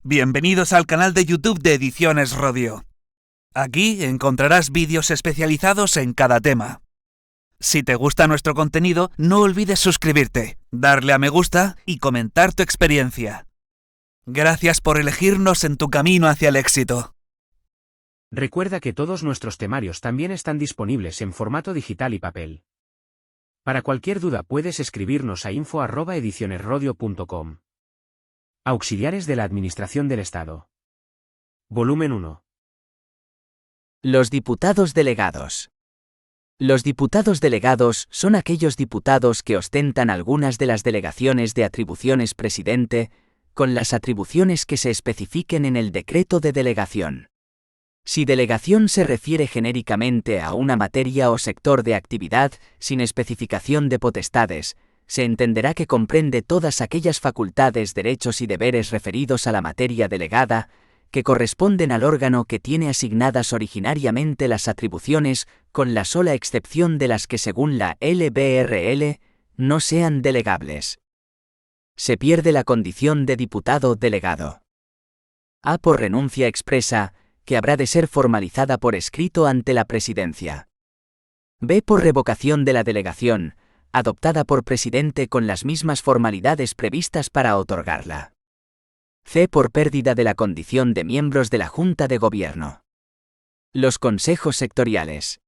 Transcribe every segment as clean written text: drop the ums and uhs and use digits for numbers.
Bienvenidos al canal de YouTube de Ediciones Rodio. Aquí encontrarás vídeos especializados en cada tema. Si te gusta nuestro contenido, no olvides suscribirte, darle a me gusta y comentar tu experiencia. Gracias por elegirnos en tu camino hacia el éxito. Recuerda que todos nuestros temarios también están disponibles en formato digital y papel. Para cualquier duda puedes escribirnos a info@edicionesrodio.com. Auxiliares de la Administración del Estado. Volumen 1. Los diputados delegados. Los diputados delegados son aquellos diputados que ostentan algunas de las delegaciones de atribuciones presidente, con las atribuciones que se especifiquen en el decreto de delegación. Si delegación se refiere genéricamente a una materia o sector de actividad, sin especificación de potestades, se entenderá que comprende todas aquellas facultades, derechos y deberes referidos a la materia delegada, que corresponden al órgano que tiene asignadas originariamente las atribuciones, con la sola excepción de las que según la LBRL no sean delegables. Se pierde la condición de diputado delegado. A por renuncia expresa, que habrá de ser formalizada por escrito ante la Presidencia. B por revocación de la delegación, adoptada por presidente con las mismas formalidades previstas para otorgarla. C por pérdida de la condición de miembros de la Junta de Gobierno. Los consejos sectoriales.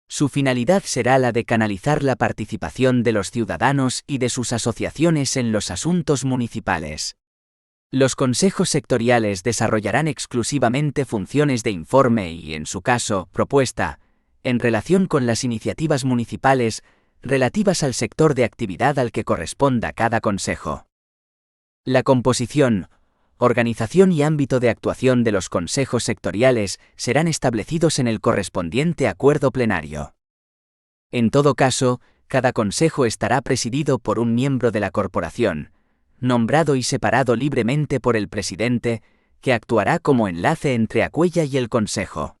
Su finalidad será la de canalizar la participación de los ciudadanos y de sus asociaciones en los asuntos municipales. Los consejos sectoriales desarrollarán exclusivamente funciones de informe y, en su caso, propuesta, en relación con las iniciativas municipales relativas al sector de actividad al que corresponda cada consejo. La composición, organización y ámbito de actuación de los consejos sectoriales serán establecidos en el correspondiente acuerdo plenario. En todo caso, cada consejo estará presidido por un miembro de la corporación, nombrado y separado libremente por el presidente, que actuará como enlace entre Acuella y el consejo.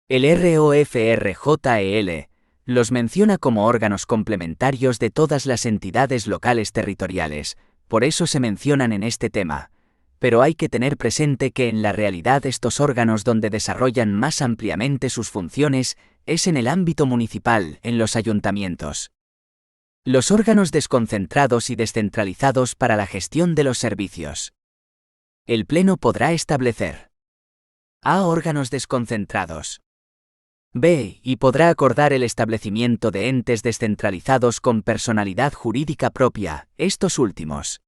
El ROFRJEL los menciona como órganos complementarios de todas las entidades locales territoriales, por eso se mencionan en este tema, pero hay que tener presente que en la realidad estos órganos donde desarrollan más ampliamente sus funciones es en el ámbito municipal, en los ayuntamientos. Los órganos desconcentrados y descentralizados para la gestión de los servicios. El Pleno podrá establecer a. Órganos desconcentrados. B. Y podrá acordar el establecimiento de entes descentralizados con personalidad jurídica propia, estos últimos,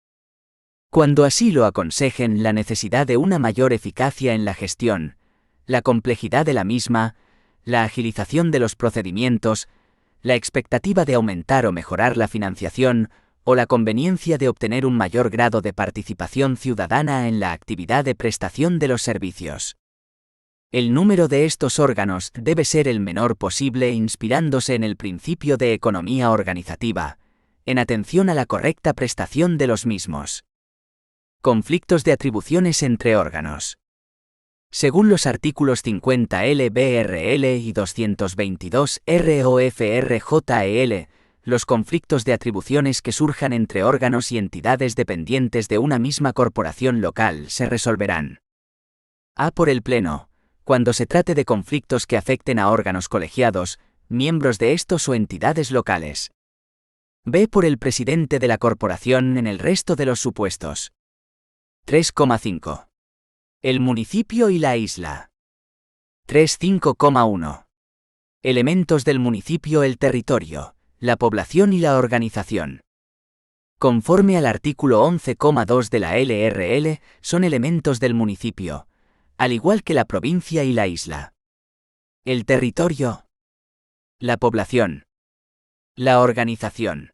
cuando así lo aconsejen, la necesidad de una mayor eficacia en la gestión, la complejidad de la misma, la agilización de los procedimientos, la expectativa de aumentar o mejorar la financiación, o la conveniencia de obtener un mayor grado de participación ciudadana en la actividad de prestación de los servicios. El número de estos órganos debe ser el menor posible inspirándose en el principio de economía organizativa, en atención a la correcta prestación de los mismos. Conflictos de atribuciones entre órganos. Según los artículos 50 LBRL y 222 ROFRJEL, los conflictos de atribuciones que surjan entre órganos y entidades dependientes de una misma corporación local se resolverán a. Por el Pleno, cuando se trate de conflictos que afecten a órganos colegiados, miembros de estos o entidades locales. B. Por el presidente de la corporación en el resto de los supuestos. 3,5. El municipio y la isla. 3,5,1. Elementos del municipio: el territorio, la población y la organización. Conforme al artículo 11,2 de la LRL, son elementos del municipio, al igual que la provincia y la isla. El territorio, la población, la organización.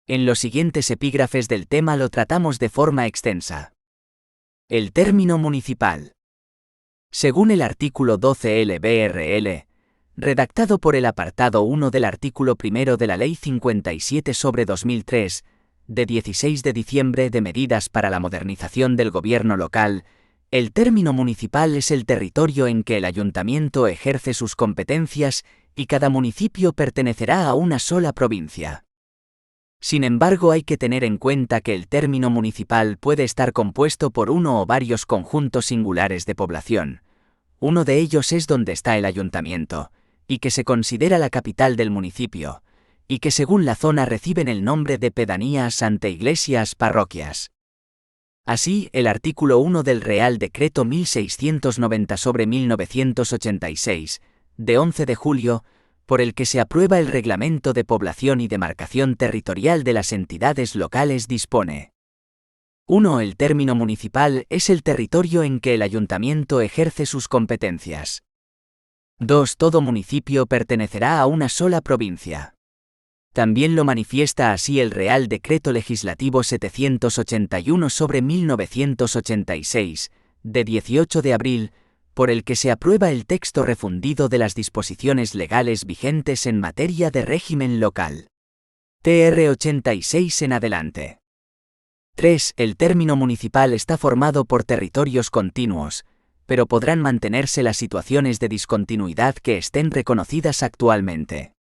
En los siguientes epígrafes del tema lo tratamos de forma extensa. El término municipal. Según el artículo 12 LBRL, redactado por el apartado 1 del artículo 1 de la Ley 57/2003, de 16 de diciembre de medidas para la modernización del gobierno local, el término municipal es el territorio en que el ayuntamiento ejerce sus competencias y cada municipio pertenecerá a una sola provincia. Sin embargo, hay que tener en cuenta que el término municipal puede estar compuesto por uno o varios conjuntos singulares de población. Uno de ellos es donde está el ayuntamiento, y que se considera la capital del municipio, y que según la zona reciben el nombre de pedanías, anteiglesias, parroquias. Así, el artículo 1 del Real Decreto 1690/1986, de 11 de julio, por el que se aprueba el Reglamento de Población y Demarcación Territorial de las entidades locales dispone: 1. El término municipal es el territorio en que el ayuntamiento ejerce sus competencias. 2. Todo municipio pertenecerá a una sola provincia. También lo manifiesta así el Real Decreto Legislativo 781/1986, de 18 de abril, por el que se aprueba el texto refundido de las disposiciones legales vigentes en materia de régimen local. TR 86 en adelante. 3. El término municipal está formado por territorios continuos, pero podrán mantenerse las situaciones de discontinuidad que estén reconocidas actualmente.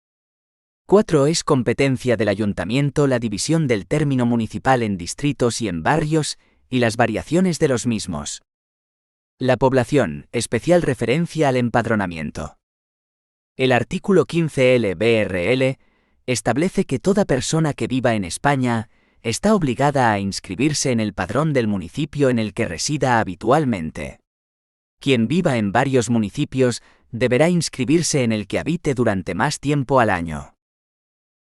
4. Es competencia del ayuntamiento la división del término municipal en distritos y en barrios, y las variaciones de los mismos. La población, especial referencia al empadronamiento. El artículo 15 LBRL establece que toda persona que viva en España está obligada a inscribirse en el padrón del municipio en el que resida habitualmente. Quien viva en varios municipios deberá inscribirse en el que habite durante más tiempo al año.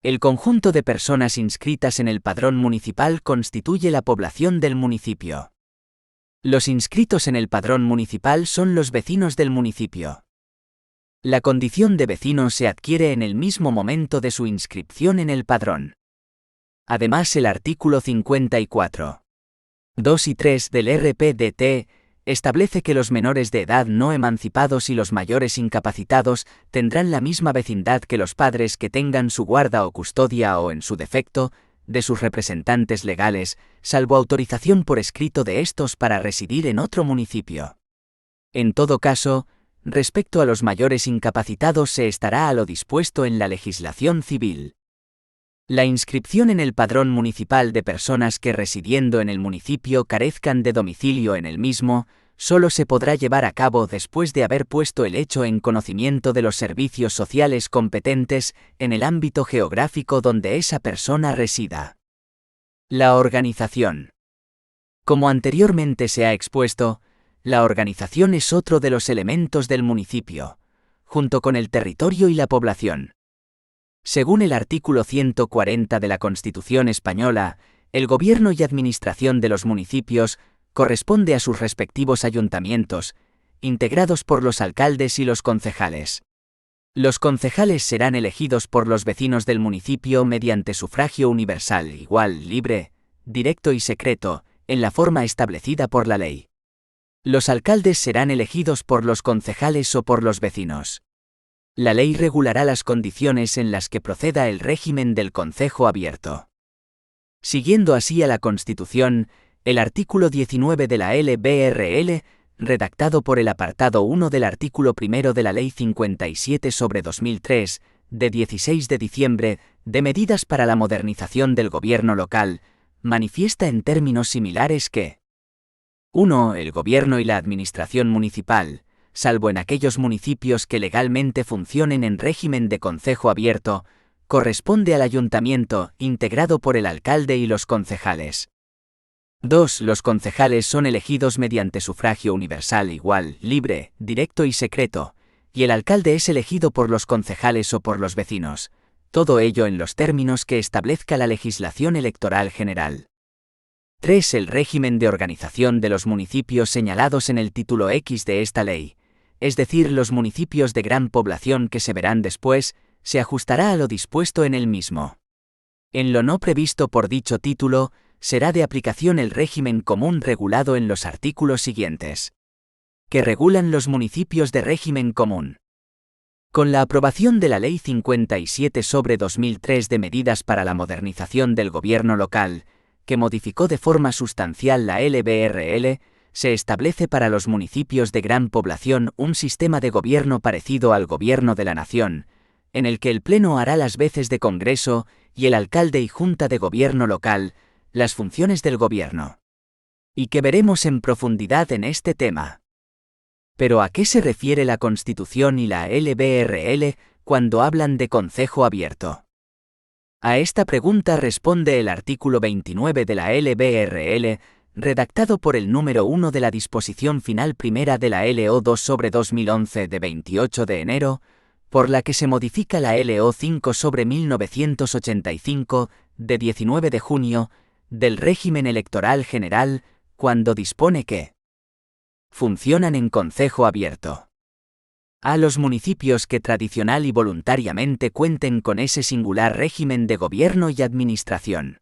El conjunto de personas inscritas en el padrón municipal constituye la población del municipio. Los inscritos en el padrón municipal son los vecinos del municipio. La condición de vecino se adquiere en el mismo momento de su inscripción en el padrón. Además, el artículo 54, 2 y 3 del RPDT establece que los menores de edad no emancipados y los mayores incapacitados tendrán la misma vecindad que los padres que tengan su guarda o custodia o, en su defecto, de sus representantes legales, salvo autorización por escrito de estos para residir en otro municipio. En todo caso, respecto a los mayores incapacitados se estará a lo dispuesto en la legislación civil. La inscripción en el padrón municipal de personas que residiendo en el municipio carezcan de domicilio en el mismo, solo se podrá llevar a cabo después de haber puesto el hecho en conocimiento de los servicios sociales competentes en el ámbito geográfico donde esa persona resida. La organización. Como anteriormente se ha expuesto, la organización es otro de los elementos del municipio, junto con el territorio y la población. Según el artículo 140 de la Constitución española, el gobierno y administración de los municipios corresponde a sus respectivos ayuntamientos, integrados por los alcaldes y los concejales. Los concejales serán elegidos por los vecinos del municipio mediante sufragio universal, igual, libre, directo y secreto, en la forma establecida por la ley. Los alcaldes serán elegidos por los concejales o por los vecinos. La ley regulará las condiciones en las que proceda el régimen del concejo abierto. Siguiendo así a la Constitución, el artículo 19 de la LBRL, redactado por el apartado 1 del artículo 1 de la Ley 57/2003, de 16 de diciembre, de medidas para la modernización del gobierno local, manifiesta en términos similares que 1. El gobierno y la administración municipal, salvo en aquellos municipios que legalmente funcionen en régimen de concejo abierto, corresponde al ayuntamiento, integrado por el alcalde y los concejales. 2. Los concejales son elegidos mediante sufragio universal, igual, libre, directo y secreto, y el alcalde es elegido por los concejales o por los vecinos, todo ello en los términos que establezca la legislación electoral general. 3. El régimen de organización de los municipios señalados en el título X de esta ley, es decir, los municipios de gran población que se verán después, se ajustará a lo dispuesto en el mismo. En lo no previsto por dicho título, será de aplicación el régimen común regulado en los artículos siguientes, que regulan los municipios de régimen común. Con la aprobación de la Ley 57/2003 de medidas para la modernización del gobierno local, que modificó de forma sustancial la LBRL, se establece para los municipios de gran población un sistema de gobierno parecido al gobierno de la nación, en el que el Pleno hará las veces de Congreso y el alcalde y junta de gobierno local, las funciones del gobierno. Y que veremos en profundidad en este tema. Pero ¿a qué se refiere la Constitución y la LBRL cuando hablan de concejo abierto? A esta pregunta responde el artículo 29 de la LBRL, redactado por el número 1 de la disposición final primera de la LO 2/2011 de 28 de enero, por la que se modifica la LO 5/1985 de 19 de junio, del régimen electoral general, cuando dispone que funcionan en concejo abierto. A los municipios que tradicional y voluntariamente cuenten con ese singular régimen de gobierno y administración.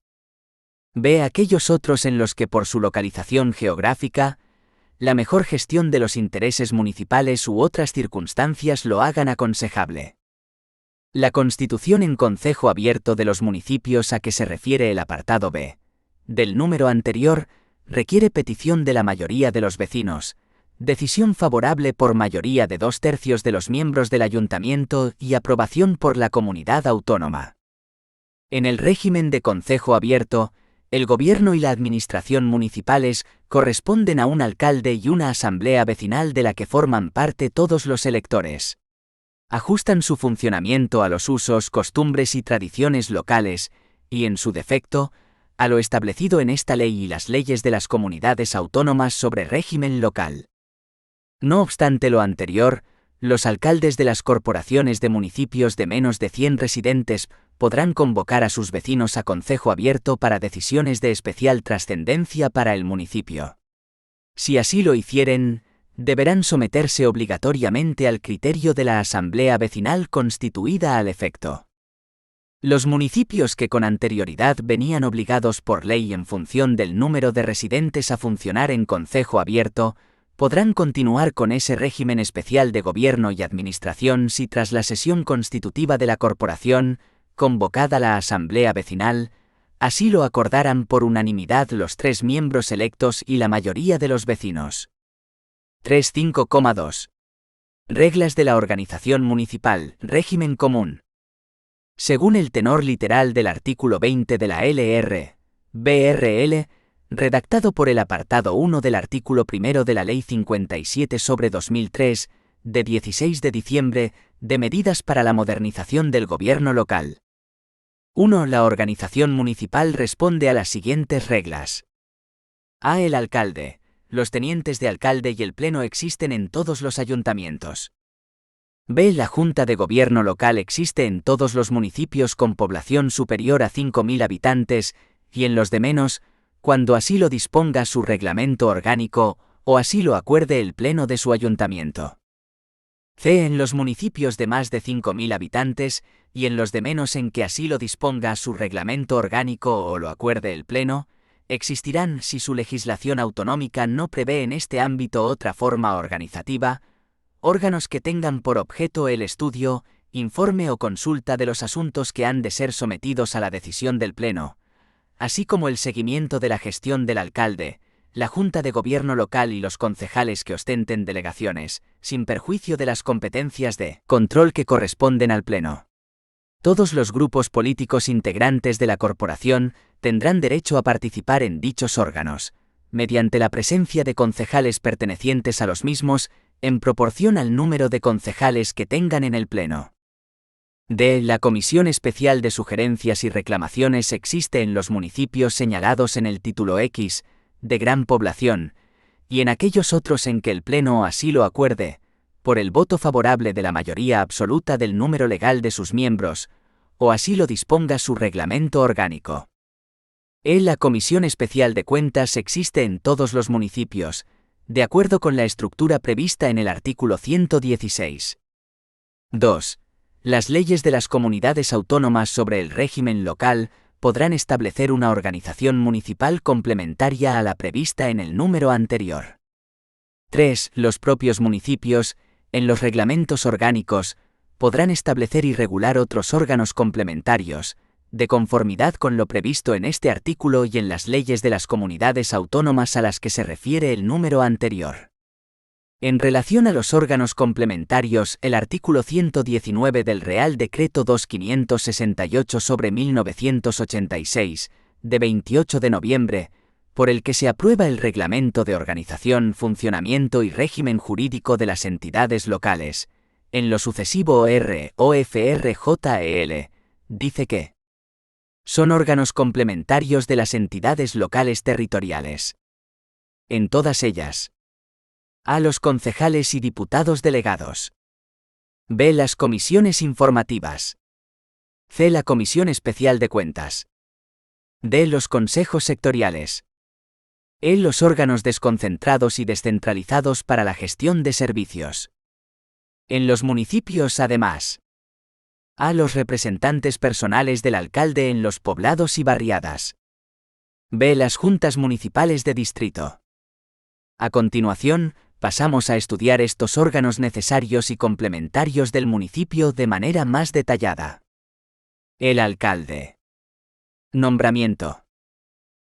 B. Aquellos otros en los que por su localización geográfica, la mejor gestión de los intereses municipales u otras circunstancias lo hagan aconsejable. La constitución en concejo abierto de los municipios a que se refiere el apartado B del número anterior requiere petición de la mayoría de los vecinos, decisión favorable por mayoría de 2/3 de los miembros del ayuntamiento y aprobación por la comunidad autónoma. En el régimen de concejo abierto, el gobierno y la administración municipales corresponden a un alcalde y una asamblea vecinal de la que forman parte todos los electores. Ajustan su funcionamiento a los usos, costumbres y tradiciones locales, y en su defecto, a lo establecido en esta ley y las leyes de las comunidades autónomas sobre régimen local. No obstante lo anterior, los alcaldes de las corporaciones de municipios de menos de 100 residentes podrán convocar a sus vecinos a concejo abierto para decisiones de especial trascendencia para el municipio. Si así lo hicieren, deberán someterse obligatoriamente al criterio de la asamblea vecinal constituida al efecto. Los municipios que con anterioridad venían obligados por ley en función del número de residentes a funcionar en concejo abierto, podrán continuar con ese régimen especial de gobierno y administración si tras la sesión constitutiva de la corporación, convocada la asamblea vecinal, así lo acordaran por unanimidad los 3 miembros electos y la mayoría de los vecinos. 3.5.2. Reglas de la organización municipal, régimen común. Según el tenor literal del artículo 20 de la LR.BRL, redactado por el apartado 1 del artículo 1 de la Ley 57/2003, de 16 de diciembre, de medidas para la modernización del gobierno local. 1. La organización municipal responde a las siguientes reglas. A. El alcalde, los tenientes de alcalde y el pleno existen en todos los ayuntamientos. B. La Junta de Gobierno Local existe en todos los municipios con población superior a 5.000 habitantes, y en los de menos, cuando así lo disponga su reglamento orgánico, o así lo acuerde el pleno de su ayuntamiento. C. En los municipios de más de 5.000 habitantes, y en los de menos en que así lo disponga su reglamento orgánico o lo acuerde el pleno, existirán, si su legislación autonómica no prevé en este ámbito otra forma organizativa, órganos que tengan por objeto el estudio, informe o consulta de los asuntos que han de ser sometidos a la decisión del pleno, así como el seguimiento de la gestión del alcalde, la Junta de Gobierno Local y los concejales que ostenten delegaciones, sin perjuicio de las competencias de control que corresponden al pleno. Todos los grupos políticos integrantes de la corporación tendrán derecho a participar en dichos órganos, mediante la presencia de concejales pertenecientes a los mismos, en proporción al número de concejales que tengan en el pleno. D. La Comisión Especial de Sugerencias y Reclamaciones existe en los municipios señalados en el título X, de gran población, y en aquellos otros en que el pleno así lo acuerde, por el voto favorable de la mayoría absoluta del número legal de sus miembros, o así lo disponga su reglamento orgánico. E. La Comisión Especial de Cuentas existe en todos los municipios, de acuerdo con la estructura prevista en el artículo 116. 2. Las leyes de las comunidades autónomas sobre el régimen local podrán establecer una organización municipal complementaria a la prevista en el número anterior. 3. Los propios municipios, en los reglamentos orgánicos, podrán establecer y regular otros órganos complementarios, de conformidad con lo previsto en este artículo y en las leyes de las comunidades autónomas a las que se refiere el número anterior. En relación a los órganos complementarios, el artículo 119 del Real Decreto 2568/1986, de 28 de noviembre, por el que se aprueba el Reglamento de Organización, Funcionamiento y Régimen Jurídico de las Entidades Locales, en lo sucesivo OFRJEL, dice que son órganos complementarios de las entidades locales territoriales. En todas ellas. A. Los concejales y diputados delegados. B. Las comisiones informativas. C. La Comisión Especial de Cuentas. D. Los consejos sectoriales. E. Los órganos desconcentrados y descentralizados para la gestión de servicios. En los municipios, además. A. Los representantes personales del alcalde en los poblados y barriadas. B. Las juntas municipales de distrito. A continuación, pasamos a estudiar estos órganos necesarios y complementarios del municipio de manera más detallada. El alcalde. Nombramiento.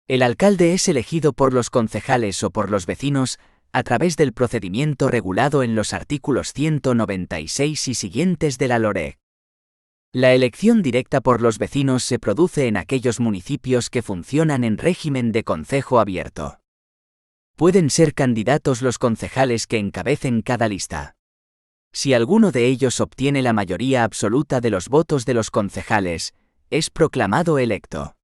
El alcalde es elegido por los concejales o por los vecinos a través del procedimiento regulado en los artículos 196 y siguientes de la LOREG. La elección directa por los vecinos se produce en aquellos municipios que funcionan en régimen de concejo abierto. Pueden ser candidatos los concejales que encabecen cada lista. Si alguno de ellos obtiene la mayoría absoluta de los votos de los concejales, es proclamado electo.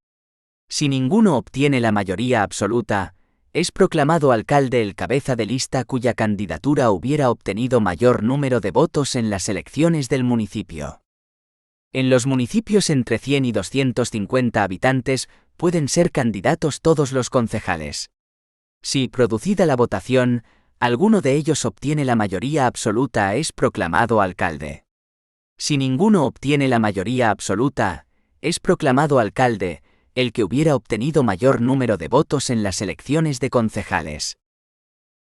Si ninguno obtiene la mayoría absoluta, es proclamado alcalde el cabeza de lista cuya candidatura hubiera obtenido mayor número de votos en las elecciones del municipio. En los municipios entre 100 y 250 habitantes pueden ser candidatos todos los concejales. Si, producida la votación, alguno de ellos obtiene la mayoría absoluta, es proclamado alcalde. Si ninguno obtiene la mayoría absoluta, es proclamado alcalde el que hubiera obtenido mayor número de votos en las elecciones de concejales.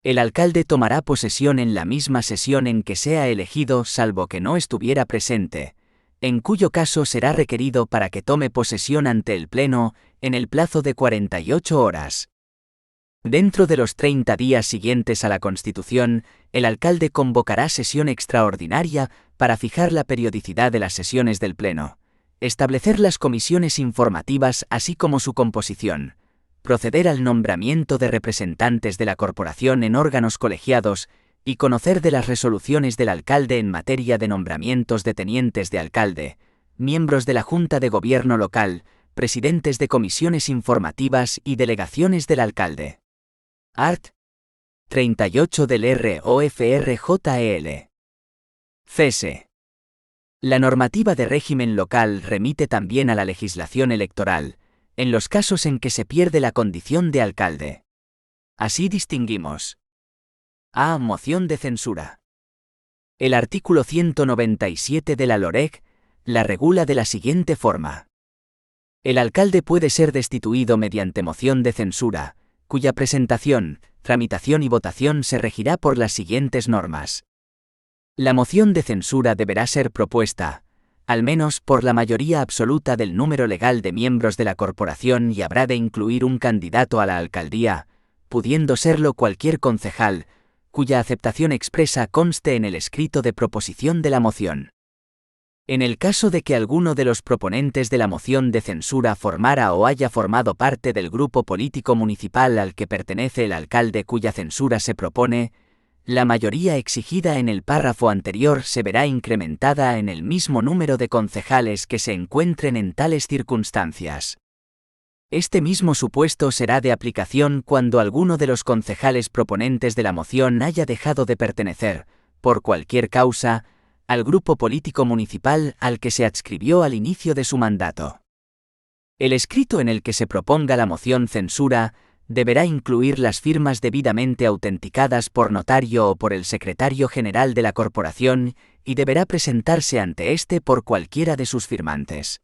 El alcalde tomará posesión en la misma sesión en que sea elegido, salvo que no estuviera presente, en cuyo caso será requerido para que tome posesión ante el Pleno, en el plazo de 48 horas. Dentro de los 30 días siguientes a la Constitución, el alcalde convocará sesión extraordinaria para fijar la periodicidad de las sesiones del Pleno, establecer las comisiones informativas así como su composición, proceder al nombramiento de representantes de la corporación en órganos colegiados y conocer de las resoluciones del alcalde en materia de nombramientos de tenientes de alcalde, miembros de la Junta de Gobierno local, presidentes de comisiones informativas y delegaciones del alcalde. Art. 38 del ROFRJEL. Cese. La normativa de régimen local remite también a la legislación electoral, en los casos en que se pierde la condición de alcalde. Así distinguimos. A. Moción de censura. El artículo 197 de la LOREG la regula de la siguiente forma. El alcalde puede ser destituido mediante moción de censura, cuya presentación, tramitación y votación se regirá por las siguientes normas. La moción de censura deberá ser propuesta, al menos por la mayoría absoluta del número legal de miembros de la corporación y habrá de incluir un candidato a la alcaldía, pudiendo serlo cualquier concejal, cuya aceptación expresa conste en el escrito de proposición de la moción. En el caso de que alguno de los proponentes de la moción de censura formara o haya formado parte del grupo político municipal al que pertenece el alcalde cuya censura se propone, la mayoría exigida en el párrafo anterior se verá incrementada en el mismo número de concejales que se encuentren en tales circunstancias. Este mismo supuesto será de aplicación cuando alguno de los concejales proponentes de la moción haya dejado de pertenecer, por cualquier causa, al grupo político municipal al que se adscribió al inicio de su mandato. El escrito en el que se proponga la moción censura deberá incluir las firmas debidamente autenticadas por notario o por el secretario general de la corporación y deberá presentarse ante éste por cualquiera de sus firmantes.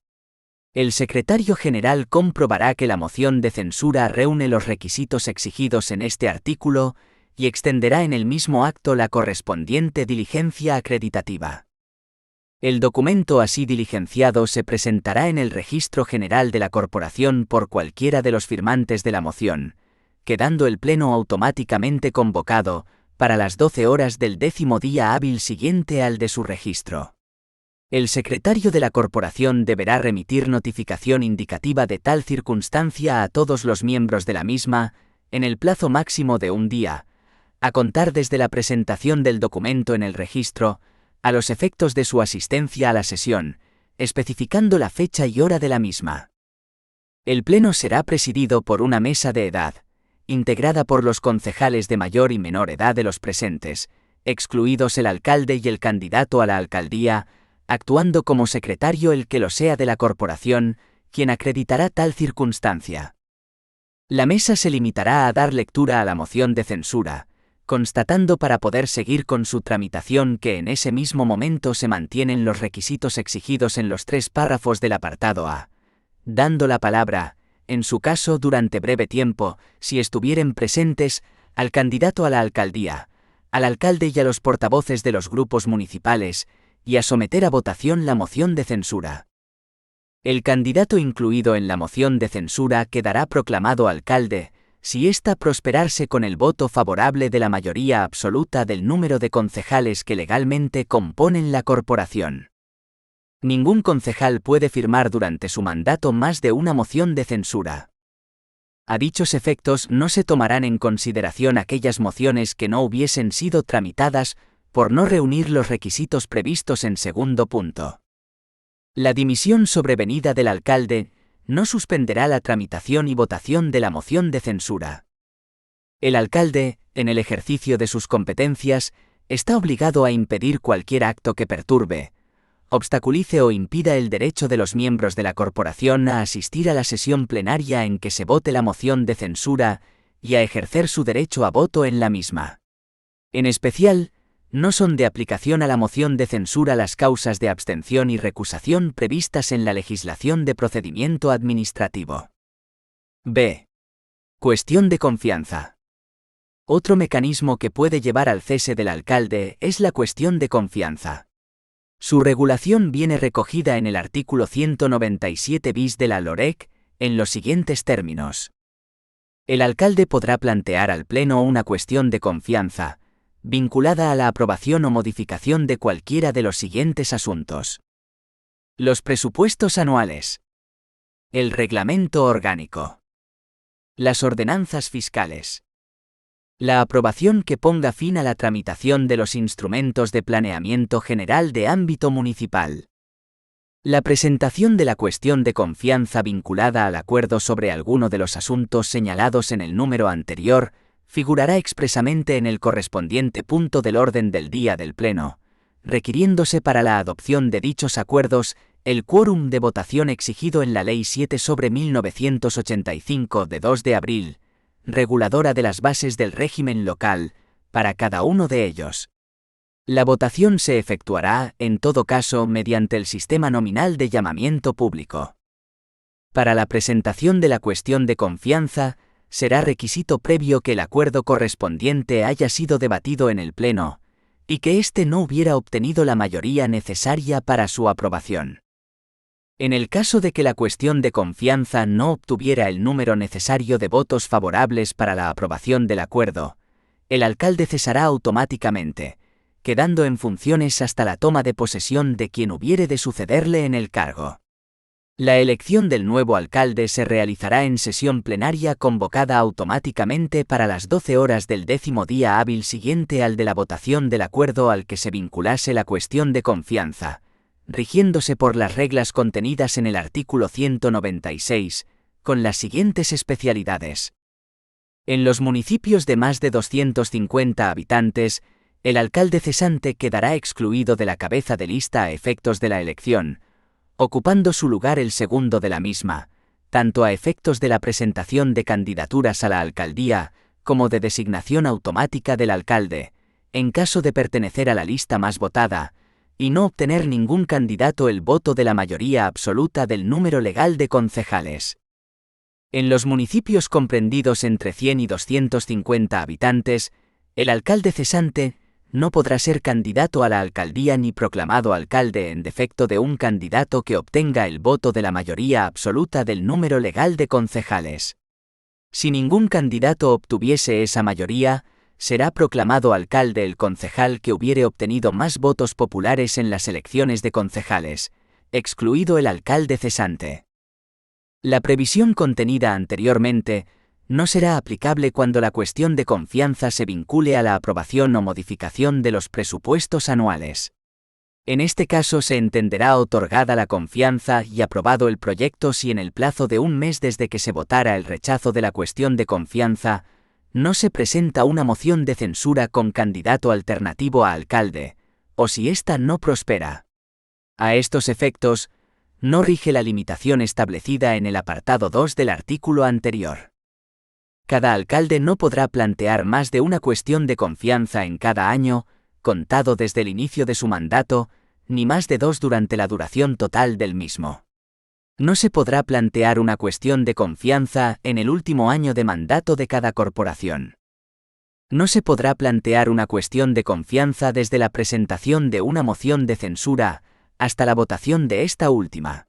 El secretario general comprobará que la moción de censura reúne los requisitos exigidos en este artículo y extenderá en el mismo acto la correspondiente diligencia acreditativa. El documento así diligenciado se presentará en el Registro General de la Corporación por cualquiera de los firmantes de la moción, quedando el Pleno automáticamente convocado, para las 12 horas del 10º día hábil siguiente al de su registro. El secretario de la corporación deberá remitir notificación indicativa de tal circunstancia a todos los miembros de la misma, en el plazo máximo de un día, a contar desde la presentación del documento en el registro, a los efectos de su asistencia a la sesión, especificando la fecha y hora de la misma. El pleno será presidido por una mesa de edad, integrada por los concejales de mayor y menor edad de los presentes, excluidos el alcalde y el candidato a la alcaldía, actuando como secretario el que lo sea de la corporación, quien acreditará tal circunstancia. La mesa se limitará a dar lectura a la moción de censura, constatando para poder seguir con su tramitación que en ese mismo momento se mantienen los requisitos exigidos en los 3 párrafos del apartado A, dando la palabra, en su caso durante breve tiempo, si estuvieren presentes, al candidato a la alcaldía, al alcalde y a los portavoces de los grupos municipales, y a someter a votación la moción de censura. El candidato incluido en la moción de censura quedará proclamado alcalde, si ésta prosperarse con el voto favorable de la mayoría absoluta del número de concejales que legalmente componen la corporación. Ningún concejal puede firmar durante su mandato más de una moción de censura. A dichos efectos no se tomarán en consideración aquellas mociones que no hubiesen sido tramitadas por no reunir los requisitos previstos en segundo punto. La dimisión sobrevenida del alcalde no suspenderá la tramitación y votación de la moción de censura. El alcalde, en el ejercicio de sus competencias, está obligado a impedir cualquier acto que perturbe, obstaculice o impida el derecho de los miembros de la corporación a asistir a la sesión plenaria en que se vote la moción de censura y a ejercer su derecho a voto en la misma. En especial, no son de aplicación a la moción de censura las causas de abstención y recusación previstas en la legislación de procedimiento administrativo. B. Cuestión de confianza. Otro mecanismo que puede llevar al cese del alcalde es la cuestión de confianza. Su regulación viene recogida en el artículo 197 bis de la LOREC, en los siguientes términos. El alcalde podrá plantear al Pleno una cuestión de confianza, vinculada a la aprobación o modificación de cualquiera de los siguientes asuntos: los presupuestos anuales, el reglamento orgánico, las ordenanzas fiscales, la aprobación que ponga fin a la tramitación de los instrumentos de planeamiento general de ámbito municipal. La presentación de la cuestión de confianza vinculada al acuerdo sobre alguno de los asuntos señalados en el número anterior figurará expresamente en el correspondiente punto del orden del día del Pleno, requiriéndose para la adopción de dichos acuerdos el quórum de votación exigido en la Ley 7/1985 de 2 de abril, reguladora de las bases del régimen local, para cada uno de ellos. La votación se efectuará, en todo caso, mediante el sistema nominal de llamamiento público. Para la presentación de la cuestión de confianza, será requisito previo que el acuerdo correspondiente haya sido debatido en el Pleno, y que éste no hubiera obtenido la mayoría necesaria para su aprobación. En el caso de que la cuestión de confianza no obtuviera el número necesario de votos favorables para la aprobación del acuerdo, el alcalde cesará automáticamente, quedando en funciones hasta la toma de posesión de quien hubiere de sucederle en el cargo. La elección del nuevo alcalde se realizará en sesión plenaria convocada automáticamente para las 12 horas del 10º día hábil siguiente al de la votación del acuerdo al que se vinculase la cuestión de confianza, rigiéndose por las reglas contenidas en el artículo 196, con las siguientes especialidades. En los municipios de más de 250 habitantes, el alcalde cesante quedará excluido de la cabeza de lista a efectos de la elección, ocupando su lugar el segundo de la misma, tanto a efectos de la presentación de candidaturas a la alcaldía, como de designación automática del alcalde, en caso de pertenecer a la lista más votada, y no obtener ningún candidato el voto de la mayoría absoluta del número legal de concejales. En los municipios comprendidos entre 100 y 250 habitantes, el alcalde cesante no podrá ser candidato a la alcaldía ni proclamado alcalde en defecto de un candidato que obtenga el voto de la mayoría absoluta del número legal de concejales. Si ningún candidato obtuviese esa mayoría, será proclamado alcalde el concejal que hubiere obtenido más votos populares en las elecciones de concejales, excluido el alcalde cesante. La previsión contenida anteriormente no será aplicable cuando la cuestión de confianza se vincule a la aprobación o modificación de los presupuestos anuales. En este caso se entenderá otorgada la confianza y aprobado el proyecto si en el plazo de un mes desde que se votara el rechazo de la cuestión de confianza, no se presenta una moción de censura con candidato alternativo a alcalde, o si ésta no prospera. A estos efectos, no rige la limitación establecida en el apartado 2 del artículo anterior. Cada alcalde no podrá plantear más de una cuestión de confianza en cada año, contado desde el inicio de su mandato, ni más de 2 durante la duración total del mismo. No se podrá plantear una cuestión de confianza en el último año de mandato de cada corporación. No se podrá plantear una cuestión de confianza desde la presentación de una moción de censura hasta la votación de esta última.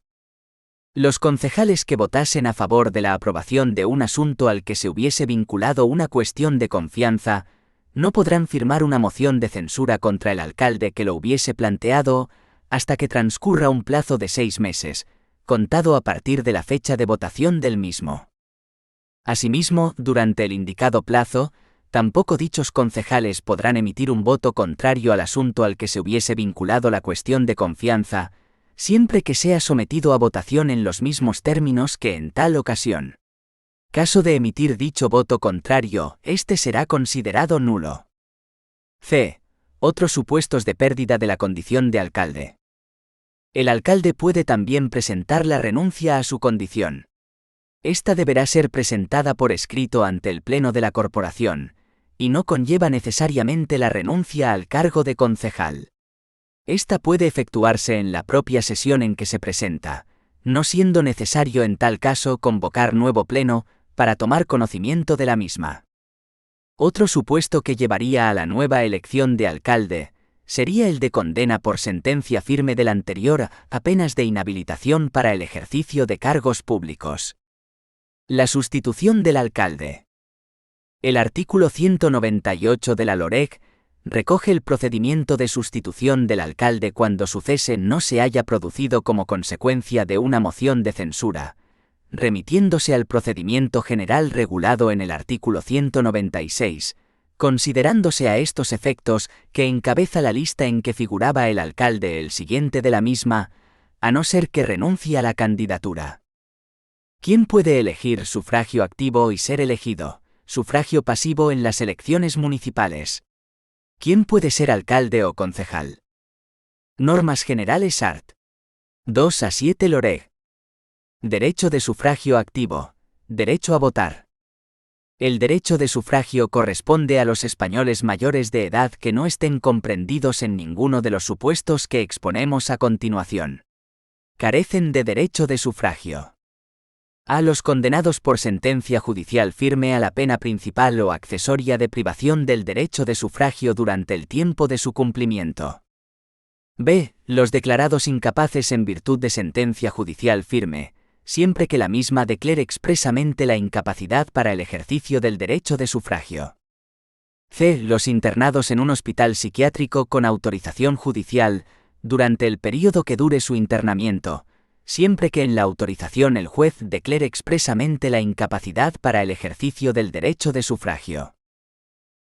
Los concejales que votasen a favor de la aprobación de un asunto al que se hubiese vinculado una cuestión de confianza, no podrán firmar una moción de censura contra el alcalde que lo hubiese planteado hasta que transcurra un plazo de 6 meses, contado a partir de la fecha de votación del mismo. Asimismo, durante el indicado plazo, tampoco dichos concejales podrán emitir un voto contrario al asunto al que se hubiese vinculado la cuestión de confianza, siempre que sea sometido a votación en los mismos términos que en tal ocasión. Caso de emitir dicho voto contrario, este será considerado nulo. C. Otros supuestos de pérdida de la condición de alcalde. El alcalde puede también presentar la renuncia a su condición. Esta deberá ser presentada por escrito ante el Pleno de la Corporación, y no conlleva necesariamente la renuncia al cargo de concejal. Esta puede efectuarse en la propia sesión en que se presenta, no siendo necesario en tal caso convocar nuevo pleno para tomar conocimiento de la misma. Otro supuesto que llevaría a la nueva elección de alcalde sería el de condena por sentencia firme del anterior a penas de inhabilitación para el ejercicio de cargos públicos. La sustitución del alcalde. El artículo 198 de la LOREG recoge el procedimiento de sustitución del alcalde cuando su cese no se haya producido como consecuencia de una moción de censura, remitiéndose al procedimiento general regulado en el artículo 196, considerándose a estos efectos que encabeza la lista en que figuraba el alcalde el siguiente de la misma, a no ser que renuncie a la candidatura. ¿Quién puede elegir sufragio activo y ser elegido, sufragio pasivo en las elecciones municipales? ¿Quién puede ser alcalde o concejal? Normas Generales Art. 2 a 7 LOREG. Derecho de sufragio activo. Derecho a votar. El derecho de sufragio corresponde a los españoles mayores de edad que no estén comprendidos en ninguno de los supuestos que exponemos a continuación. Carecen de derecho de sufragio. A los condenados por sentencia judicial firme a la pena principal o accesoria de privación del derecho de sufragio durante el tiempo de su cumplimiento. B. Los declarados incapaces en virtud de sentencia judicial firme, siempre que la misma declare expresamente la incapacidad para el ejercicio del derecho de sufragio. C. Los internados en un hospital psiquiátrico con autorización judicial, durante el período que dure su internamiento, siempre que en la autorización el juez declare expresamente la incapacidad para el ejercicio del derecho de sufragio.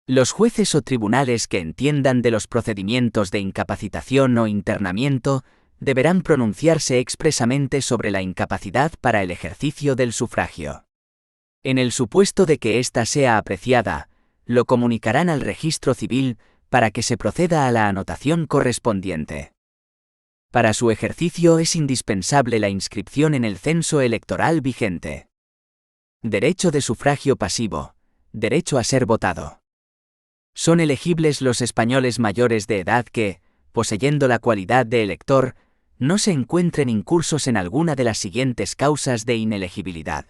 Los jueces o tribunales que entiendan de los procedimientos de incapacitación o internamiento deberán pronunciarse expresamente sobre la incapacidad para el ejercicio del sufragio. En el supuesto de que ésta sea apreciada, lo comunicarán al registro civil para que se proceda a la anotación correspondiente. Para su ejercicio es indispensable la inscripción en el censo electoral vigente. Derecho de sufragio pasivo. Derecho a ser votado. Son elegibles los españoles mayores de edad que, poseyendo la cualidad de elector, no se encuentren incursos en alguna de las siguientes causas de inelegibilidad.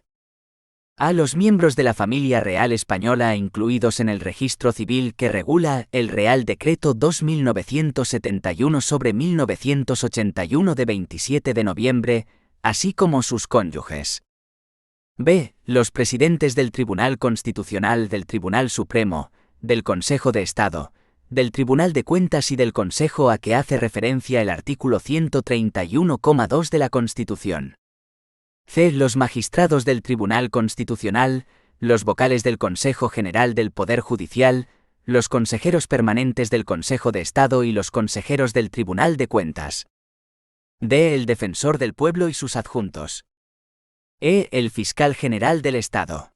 A. Los miembros de la familia real española incluidos en el registro civil que regula el Real Decreto 2971 sobre 1981 de 27 de noviembre, así como sus cónyuges. B. Los presidentes del Tribunal Constitucional, del Tribunal Supremo, del Consejo de Estado, del Tribunal de Cuentas y del Consejo a que hace referencia el artículo 131,2 de la Constitución. C. Los magistrados del Tribunal Constitucional, los vocales del Consejo General del Poder Judicial, los consejeros permanentes del Consejo de Estado y los consejeros del Tribunal de Cuentas. D. El defensor del pueblo y sus adjuntos. E. El fiscal general del Estado.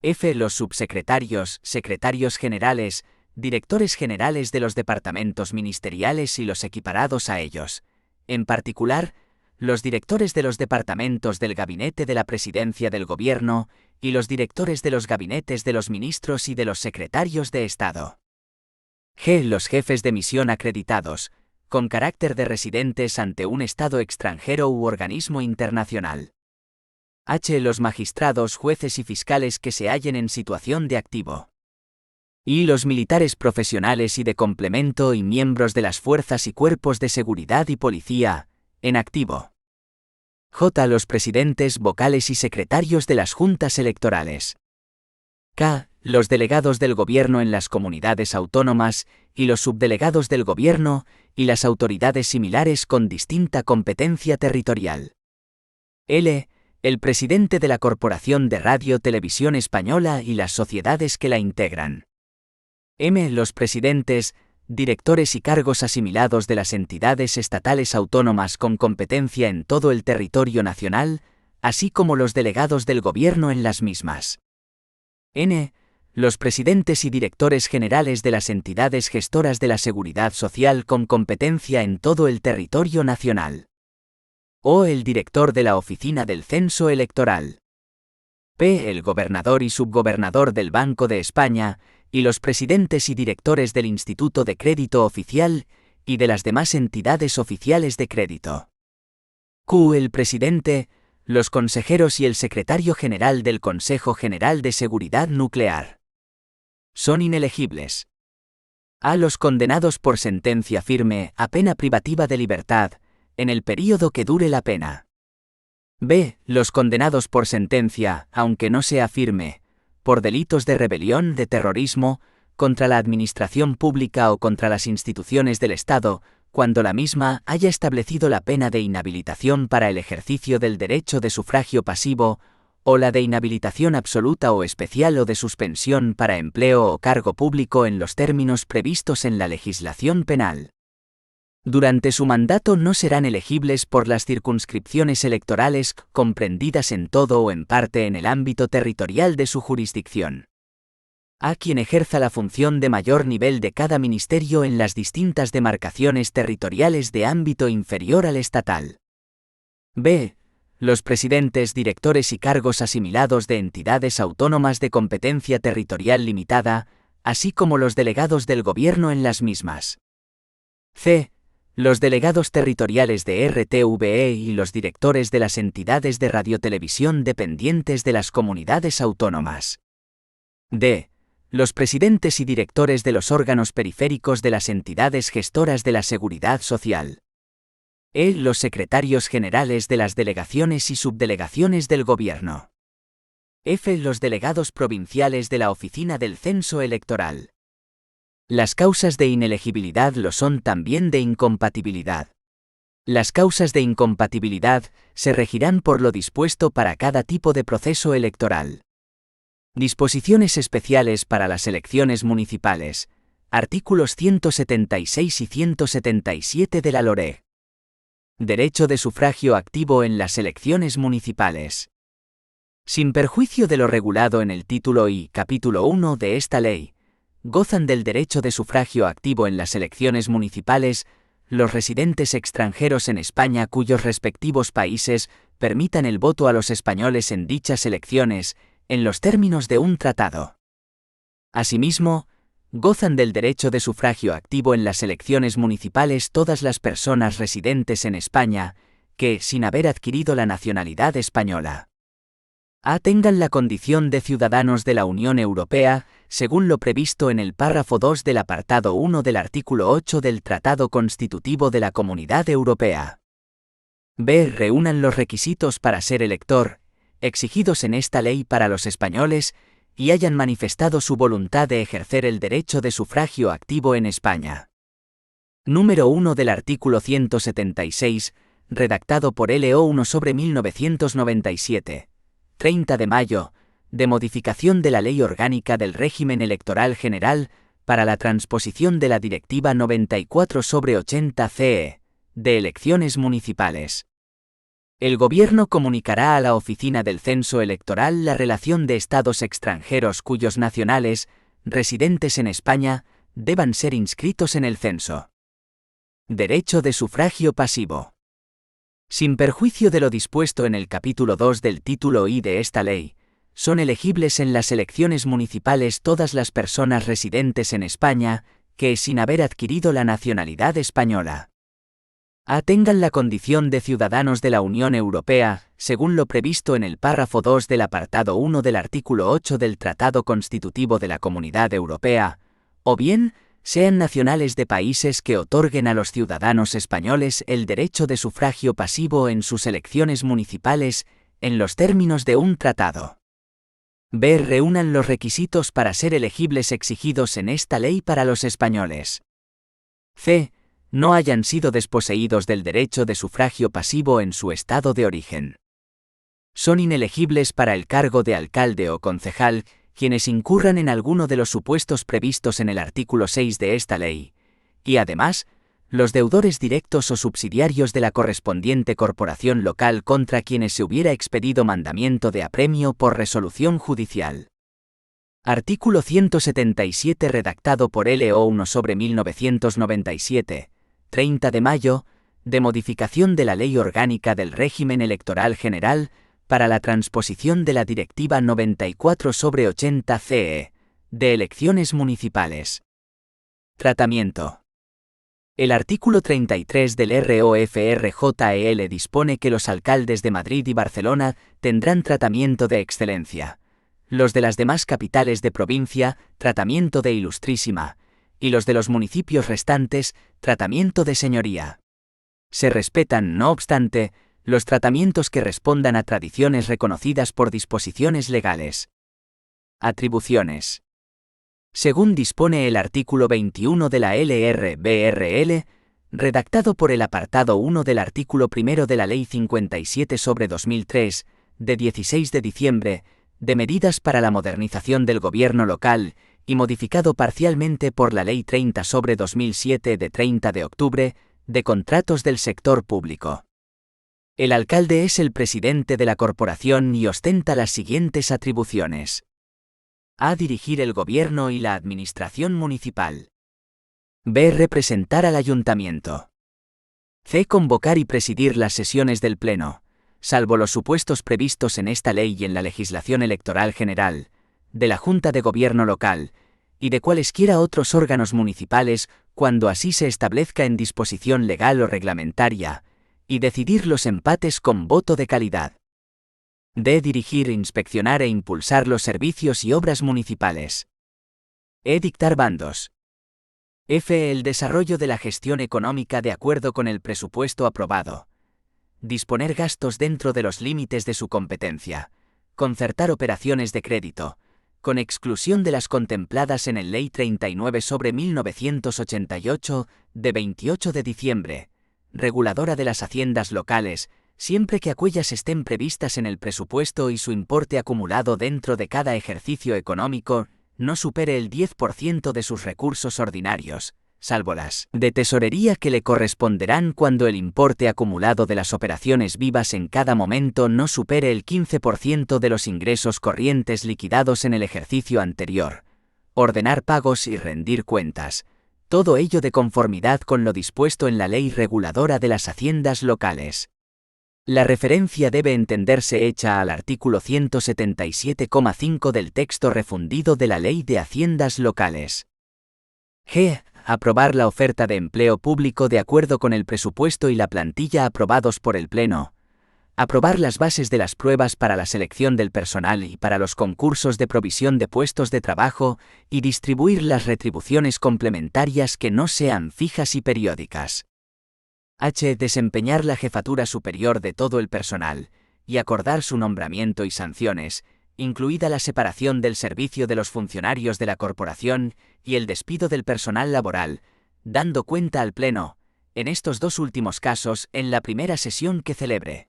F. Los subsecretarios, secretarios generales, directores generales de los departamentos ministeriales y los equiparados a ellos, en particular, los directores de los departamentos del Gabinete de la Presidencia del Gobierno y los directores de los gabinetes de los ministros y de los secretarios de Estado. G. Los jefes de misión acreditados, con carácter de residentes ante un Estado extranjero u organismo internacional. H. Los magistrados, jueces y fiscales que se hallen en situación de activo. Y los militares profesionales y de complemento y miembros de las fuerzas y cuerpos de seguridad y policía, en activo. J. Los presidentes, vocales y secretarios de las juntas electorales. K. Los delegados del gobierno en las comunidades autónomas y los subdelegados del gobierno y las autoridades similares con distinta competencia territorial. L. El presidente de la Corporación de Radio Televisión Española y las sociedades que la integran. M. Los presidentes, directores y cargos asimilados de las entidades estatales autónomas con competencia en todo el territorio nacional, así como los delegados del gobierno en las mismas. N. Los presidentes y directores generales de las entidades gestoras de la seguridad social con competencia en todo el territorio nacional. O el director de la Oficina del Censo Electoral. P. El gobernador y subgobernador del Banco de España, y los presidentes y directores del Instituto de Crédito Oficial y de las demás entidades oficiales de crédito. Q. El presidente, los consejeros y el secretario general del Consejo General de Seguridad Nuclear. Son inelegibles. A. Los condenados por sentencia firme a pena privativa de libertad, en el período que dure la pena. B. Los condenados por sentencia, aunque no sea firme, por delitos de rebelión, de terrorismo, contra la administración pública o contra las instituciones del Estado, cuando la misma haya establecido la pena de inhabilitación para el ejercicio del derecho de sufragio pasivo, o la de inhabilitación absoluta o especial o de suspensión para empleo o cargo público en los términos previstos en la legislación penal. Durante su mandato no serán elegibles por las circunscripciones electorales comprendidas en todo o en parte en el ámbito territorial de su jurisdicción. A. Quien ejerza la función de mayor nivel de cada ministerio en las distintas demarcaciones territoriales de ámbito inferior al estatal. B. Los presidentes, directores y cargos asimilados de entidades autónomas de competencia territorial limitada, así como los delegados del gobierno en las mismas. C. Los delegados territoriales de RTVE y los directores de las entidades de radiotelevisión dependientes de las comunidades autónomas. D. Los presidentes y directores de los órganos periféricos de las entidades gestoras de la seguridad social. E. Los secretarios generales de las delegaciones y subdelegaciones del gobierno. F. Los delegados provinciales de la Oficina del Censo Electoral. Las causas de inelegibilidad lo son también de incompatibilidad. Las causas de incompatibilidad se regirán por lo dispuesto para cada tipo de proceso electoral. Disposiciones especiales para las elecciones municipales. Artículos 176 y 177 de la LOREG. Derecho de sufragio activo en las elecciones municipales. Sin perjuicio de lo regulado en el título y capítulo 1 de esta ley, gozan del derecho de sufragio activo en las elecciones municipales los residentes extranjeros en España cuyos respectivos países permitan el voto a los españoles en dichas elecciones, en los términos de un tratado. Asimismo, gozan del derecho de sufragio activo en las elecciones municipales todas las personas residentes en España que, sin haber adquirido la nacionalidad española, tengan la condición de ciudadanos de la Unión Europea, según lo previsto en el párrafo 2 del apartado 1 del artículo 8 del Tratado Constitutivo de la Comunidad Europea. B. Reúnan los requisitos para ser elector, exigidos en esta ley para los españoles, y hayan manifestado su voluntad de ejercer el derecho de sufragio activo en España. Número 1 del artículo 176, redactado por LO1/1997, 30 de mayo, de modificación de la Ley Orgánica del Régimen Electoral General para la transposición de la Directiva 94/80/CE, de elecciones municipales. El Gobierno comunicará a la Oficina del Censo Electoral la relación de estados extranjeros cuyos nacionales, residentes en España, deban ser inscritos en el censo. Derecho de sufragio pasivo. Sin perjuicio de lo dispuesto en el capítulo 2 del título I de esta ley, son elegibles en las elecciones municipales todas las personas residentes en España que, sin haber adquirido la nacionalidad española, tengan la condición de ciudadanos de la Unión Europea, según lo previsto en el párrafo 2 del apartado 1 del artículo 8 del Tratado Constitutivo de la Comunidad Europea, o bien, sean nacionales de países que otorguen a los ciudadanos españoles el derecho de sufragio pasivo en sus elecciones municipales en los términos de un tratado. B. Reúnan los requisitos para ser elegibles exigidos en esta ley para los españoles. C. No hayan sido desposeídos del derecho de sufragio pasivo en su estado de origen. Son inelegibles para el cargo de alcalde o concejal quienes incurran en alguno de los supuestos previstos en el artículo 6 de esta ley, y además, los deudores directos o subsidiarios de la correspondiente corporación local contra quienes se hubiera expedido mandamiento de apremio por resolución judicial. Artículo 177 redactado por LO1/1997, 30 de mayo, de modificación de la Ley Orgánica del Régimen Electoral General para la transposición de la Directiva 94/80/CE, de elecciones municipales. Tratamiento. El artículo 33 del ROFRJEL dispone que los alcaldes de Madrid y Barcelona tendrán tratamiento de excelencia, los de las demás capitales de provincia, tratamiento de ilustrísima, y los de los municipios restantes, tratamiento de señoría. Se respetan, no obstante, los tratamientos que respondan a tradiciones reconocidas por disposiciones legales. Atribuciones. Según dispone el artículo 21 de la LRBRL, redactado por el apartado 1 del artículo 1 de la Ley 57/2003, de 16 de diciembre, de medidas para la modernización del gobierno local, y modificado parcialmente por la Ley 30/2007 de 30 de octubre, de contratos del sector público. El alcalde es el presidente de la corporación y ostenta las siguientes atribuciones. A. Dirigir el gobierno y la administración municipal. B. Representar al ayuntamiento. C. Convocar y presidir las sesiones del Pleno, salvo los supuestos previstos en esta ley y en la legislación electoral general, de la Junta de Gobierno local, y de cualesquiera otros órganos municipales, cuando así se establezca en disposición legal o reglamentaria, y decidir los empates con voto de calidad. D. Dirigir, inspeccionar e impulsar los servicios y obras municipales. E. Dictar bandos. F. El desarrollo de la gestión económica de acuerdo con el presupuesto aprobado. Disponer gastos dentro de los límites de su competencia. Concertar operaciones de crédito, con exclusión de las contempladas en el Ley 39/1988, de 28 de diciembre, reguladora de las haciendas locales, siempre que aquellas estén previstas en el presupuesto y su importe acumulado dentro de cada ejercicio económico no supere el 10% de sus recursos ordinarios, salvo las de tesorería que le corresponderán cuando el importe acumulado de las operaciones vivas en cada momento no supere el 15% de los ingresos corrientes liquidados en el ejercicio anterior. Ordenar pagos y rendir cuentas, todo ello de conformidad con lo dispuesto en la Ley Reguladora de las Haciendas Locales. La referencia debe entenderse hecha al artículo 177,5 del texto refundido de la Ley de Haciendas Locales. G. Aprobar la oferta de empleo público de acuerdo con el presupuesto y la plantilla aprobados por el Pleno. Aprobar las bases de las pruebas para la selección del personal y para los concursos de provisión de puestos de trabajo y distribuir las retribuciones complementarias que no sean fijas y periódicas. H. Desempeñar la jefatura superior de todo el personal, y acordar su nombramiento y sanciones, incluida la separación del servicio de los funcionarios de la corporación y el despido del personal laboral, dando cuenta al Pleno, en estos dos últimos casos, en la primera sesión que celebre.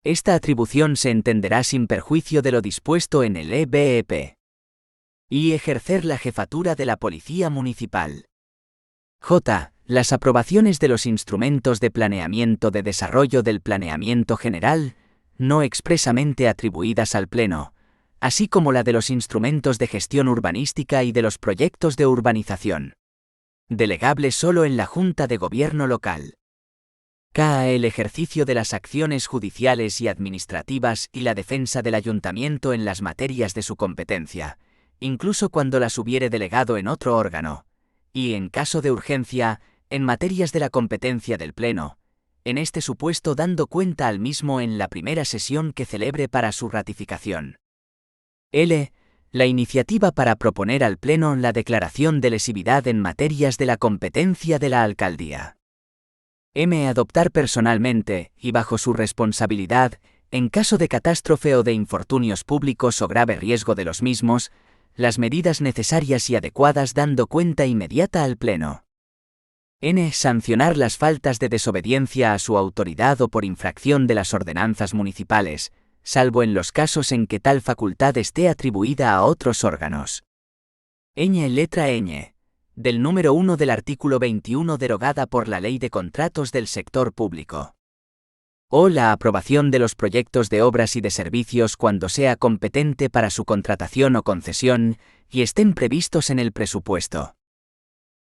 Esta atribución se entenderá sin perjuicio de lo dispuesto en el EBEP. Y ejercer la jefatura de la Policía Municipal. J. Las aprobaciones de los instrumentos de planeamiento de desarrollo del planeamiento general, no expresamente atribuidas al Pleno, así como la de los instrumentos de gestión urbanística y de los proyectos de urbanización. Delegable solo en la Junta de Gobierno local. K. El ejercicio de las acciones judiciales y administrativas y la defensa del ayuntamiento en las materias de su competencia, incluso cuando las hubiere delegado en otro órgano, y en caso de urgencia, en materias de la competencia del Pleno, en este supuesto dando cuenta al mismo en la primera sesión que celebre para su ratificación. L. La iniciativa para proponer al Pleno la declaración de lesividad en materias de la competencia de la alcaldía. M. Adoptar personalmente, y bajo su responsabilidad, en caso de catástrofe o de infortunios públicos o grave riesgo de los mismos, las medidas necesarias y adecuadas dando cuenta inmediata al Pleno. N. Sancionar las faltas de desobediencia a su autoridad o por infracción de las ordenanzas municipales, salvo en los casos en que tal facultad esté atribuida a otros órganos. Ñ. Letra ñ. Del número 1 del artículo 21 derogada por la Ley de Contratos del Sector Público. O la aprobación de los proyectos de obras y de servicios cuando sea competente para su contratación o concesión, y estén previstos en el presupuesto.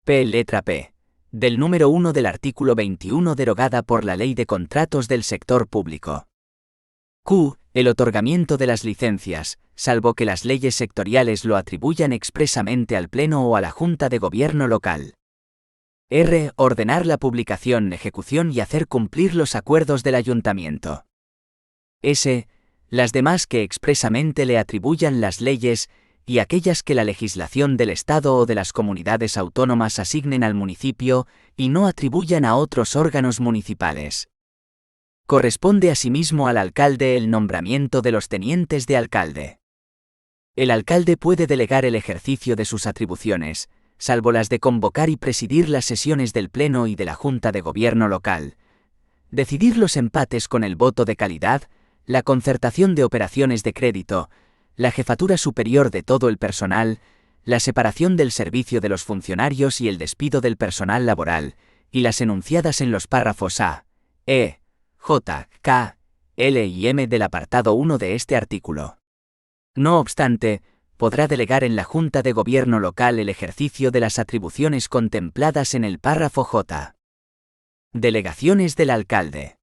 P. Letra P. Del número 1 del artículo 21 derogada por la Ley de Contratos del Sector Público. Q. El otorgamiento de las licencias, salvo que las leyes sectoriales lo atribuyan expresamente al Pleno o a la Junta de Gobierno local. R. Ordenar la publicación, ejecución y hacer cumplir los acuerdos del Ayuntamiento. S. Las demás que expresamente le atribuyan las leyes y aquellas que la legislación del Estado o de las comunidades autónomas asignen al municipio y no atribuyan a otros órganos municipales. Corresponde asimismo al alcalde el nombramiento de los tenientes de alcalde. El alcalde puede delegar el ejercicio de sus atribuciones, salvo las de convocar y presidir las sesiones del Pleno y de la Junta de Gobierno local, decidir los empates con el voto de calidad, la concertación de operaciones de crédito, la jefatura superior de todo el personal, la separación del servicio de los funcionarios y el despido del personal laboral, y las enunciadas en los párrafos A, E, J, K, L y M del apartado 1 de este artículo. No obstante, podrá delegar en la Junta de Gobierno local el ejercicio de las atribuciones contempladas en el párrafo J. Delegaciones del alcalde.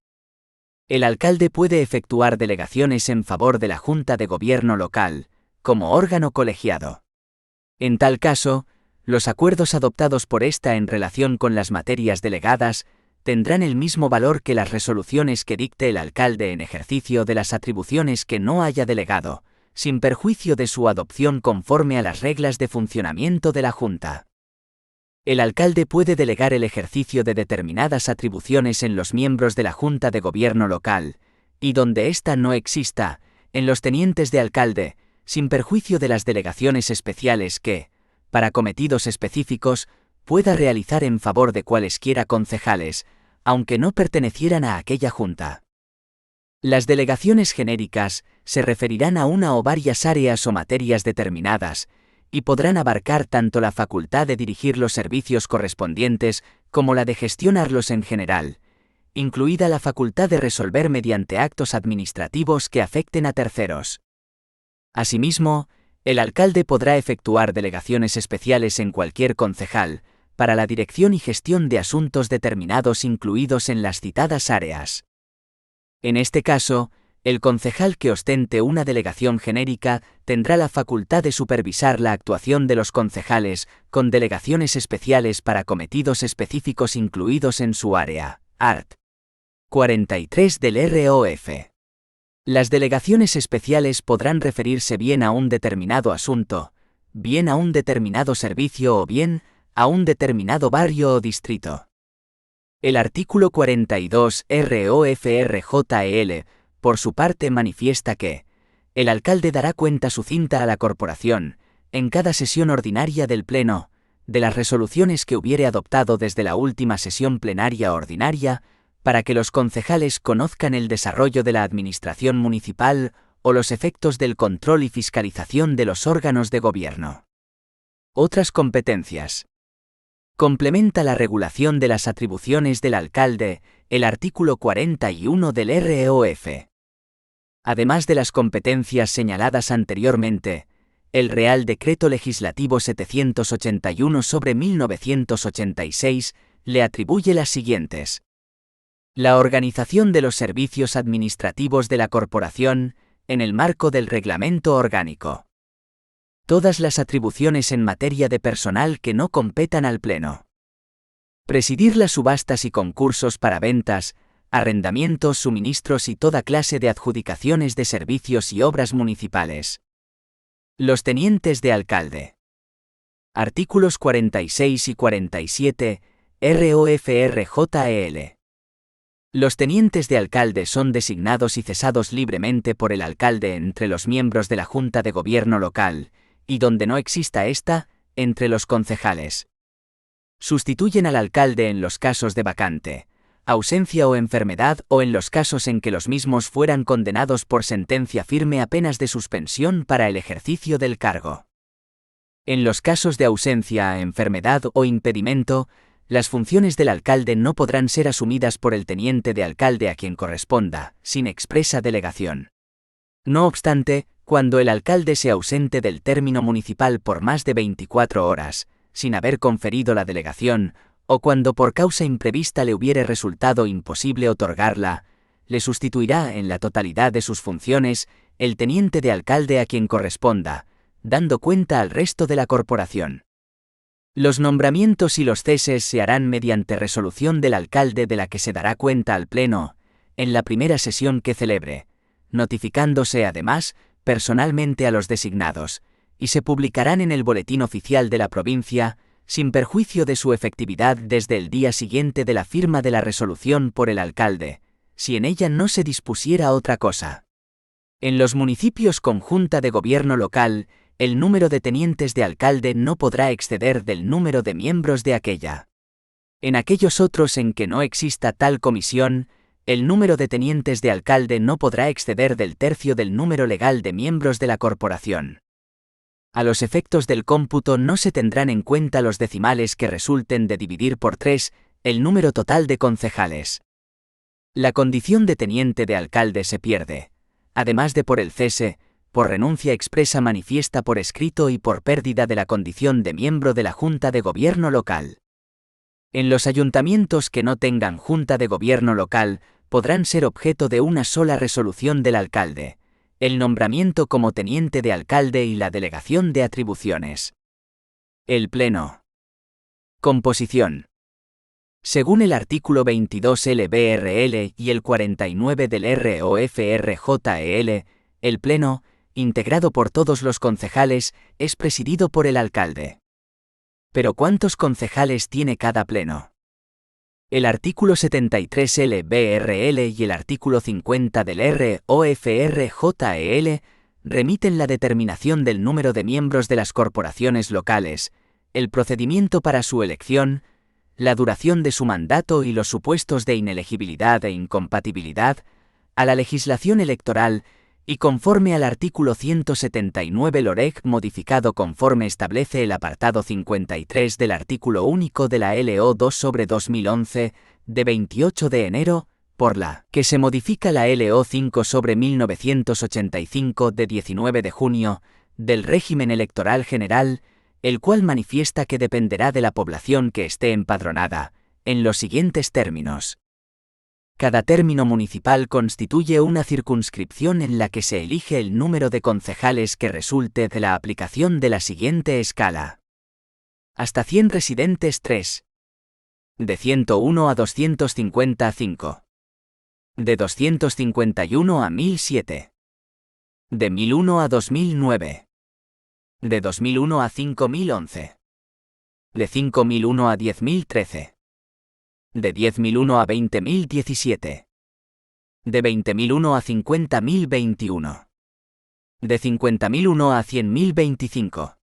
El alcalde puede efectuar delegaciones en favor de la Junta de Gobierno local, como órgano colegiado. En tal caso, los acuerdos adoptados por ésta en relación con las materias delegadas tendrán el mismo valor que las resoluciones que dicte el alcalde en ejercicio de las atribuciones que no haya delegado, sin perjuicio de su adopción conforme a las reglas de funcionamiento de la Junta. El alcalde puede delegar el ejercicio de determinadas atribuciones en los miembros de la Junta de Gobierno local, y donde ésta no exista, en los tenientes de alcalde, sin perjuicio de las delegaciones especiales que, para cometidos específicos, pueda realizar en favor de cualesquiera concejales, aunque no pertenecieran a aquella Junta. Las delegaciones genéricas se referirán a una o varias áreas o materias determinadas, y podrán abarcar tanto la facultad de dirigir los servicios correspondientes como la de gestionarlos en general, incluida la facultad de resolver mediante actos administrativos que afecten a terceros. Asimismo, el alcalde podrá efectuar delegaciones especiales en cualquier concejal, para la dirección y gestión de asuntos determinados incluidos en las citadas áreas. En este caso, el concejal que ostente una delegación genérica tendrá la facultad de supervisar la actuación de los concejales con delegaciones especiales para cometidos específicos incluidos en su área. Art. 43 del ROF. Las delegaciones especiales podrán referirse bien a un determinado asunto, bien a un determinado servicio o bien a un determinado barrio o distrito. El artículo 42 ROF-RJEL, por su parte, manifiesta que, el alcalde dará cuenta sucinta a la corporación, en cada sesión ordinaria del Pleno, de las resoluciones que hubiere adoptado desde la última sesión plenaria ordinaria, para que los concejales conozcan el desarrollo de la administración municipal o los efectos del control y fiscalización de los órganos de gobierno. Otras competencias. Complementa la regulación de las atribuciones del alcalde, el artículo 41 del REOF. Además de las competencias señaladas anteriormente, el Real Decreto Legislativo 781/1986 le atribuye las siguientes: la organización de los servicios administrativos de la corporación, en el marco del Reglamento Orgánico. Todas las atribuciones en materia de personal que no competan al Pleno. Presidir las subastas y concursos para ventas, arrendamientos, suministros y toda clase de adjudicaciones de servicios y obras municipales. Los tenientes de alcalde. Artículos 46 y 47, ROFRJEL. Los tenientes de alcalde son designados y cesados libremente por el alcalde entre los miembros de la Junta de Gobierno local, y donde no exista ésta, entre los concejales. Sustituyen al alcalde en los casos de vacante, ausencia o enfermedad o en los casos en que los mismos fueran condenados por sentencia firme a penas de suspensión para el ejercicio del cargo. En los casos de ausencia, enfermedad o impedimento, las funciones del alcalde no podrán ser asumidas por el teniente de alcalde a quien corresponda, sin expresa delegación. No obstante, cuando el alcalde se ausente del término municipal por más de 24 horas, sin haber conferido la delegación, o cuando por causa imprevista le hubiere resultado imposible otorgarla, le sustituirá en la totalidad de sus funciones el teniente de alcalde a quien corresponda, dando cuenta al resto de la corporación. Los nombramientos y los ceses se harán mediante resolución del alcalde de la que se dará cuenta al Pleno, en la primera sesión que celebre, notificándose además personalmente a los designados, y se publicarán en el Boletín Oficial de la provincia, sin perjuicio de su efectividad desde el día siguiente de la firma de la resolución por el alcalde, si en ella no se dispusiera otra cosa. En los municipios con junta de gobierno local, el número de tenientes de alcalde no podrá exceder del número de miembros de aquella. En aquellos otros en que no exista tal comisión, el número de tenientes de alcalde no podrá exceder del tercio del número legal de miembros de la corporación. A los efectos del cómputo no se tendrán en cuenta los decimales que resulten de dividir por 3 el número total de concejales. La condición de teniente de alcalde se pierde, además de por el cese, por renuncia expresa manifiesta por escrito y por pérdida de la condición de miembro de la Junta de Gobierno local. En los ayuntamientos que no tengan Junta de Gobierno local, podrán ser objeto de una sola resolución del alcalde, el nombramiento como teniente de alcalde y la delegación de atribuciones. El Pleno. Composición. Según el artículo 22 LBRL y el 49 del ROFRJEL, el Pleno, integrado por todos los concejales, es presidido por el alcalde. ¿Pero cuántos concejales tiene cada Pleno? El artículo 73 LBRL y el artículo 50 del ROFRJEL remiten la determinación del número de miembros de las corporaciones locales, el procedimiento para su elección, la duración de su mandato y los supuestos de inelegibilidad e incompatibilidad, a la legislación electoral y conforme al artículo 179 LOREG modificado conforme establece el apartado 53 del artículo único de la LO 2/2011, de 28 de enero, por la que se modifica la LO 5/1985 de 19 de junio, del régimen electoral general, el cual manifiesta que dependerá de la población que esté empadronada, en los siguientes términos. Cada término municipal constituye una circunscripción en la que se elige el número de concejales que resulte de la aplicación de la siguiente escala. Hasta 100 residentes 3. De 101 a 250 5. De 251 a 1007. De 1001 a 2009. De 2001 a 5011. De 5001 a 10.013. De 10.001 a 20.017. De 20.001 a 50.021. De 50.001 a 100.000 25.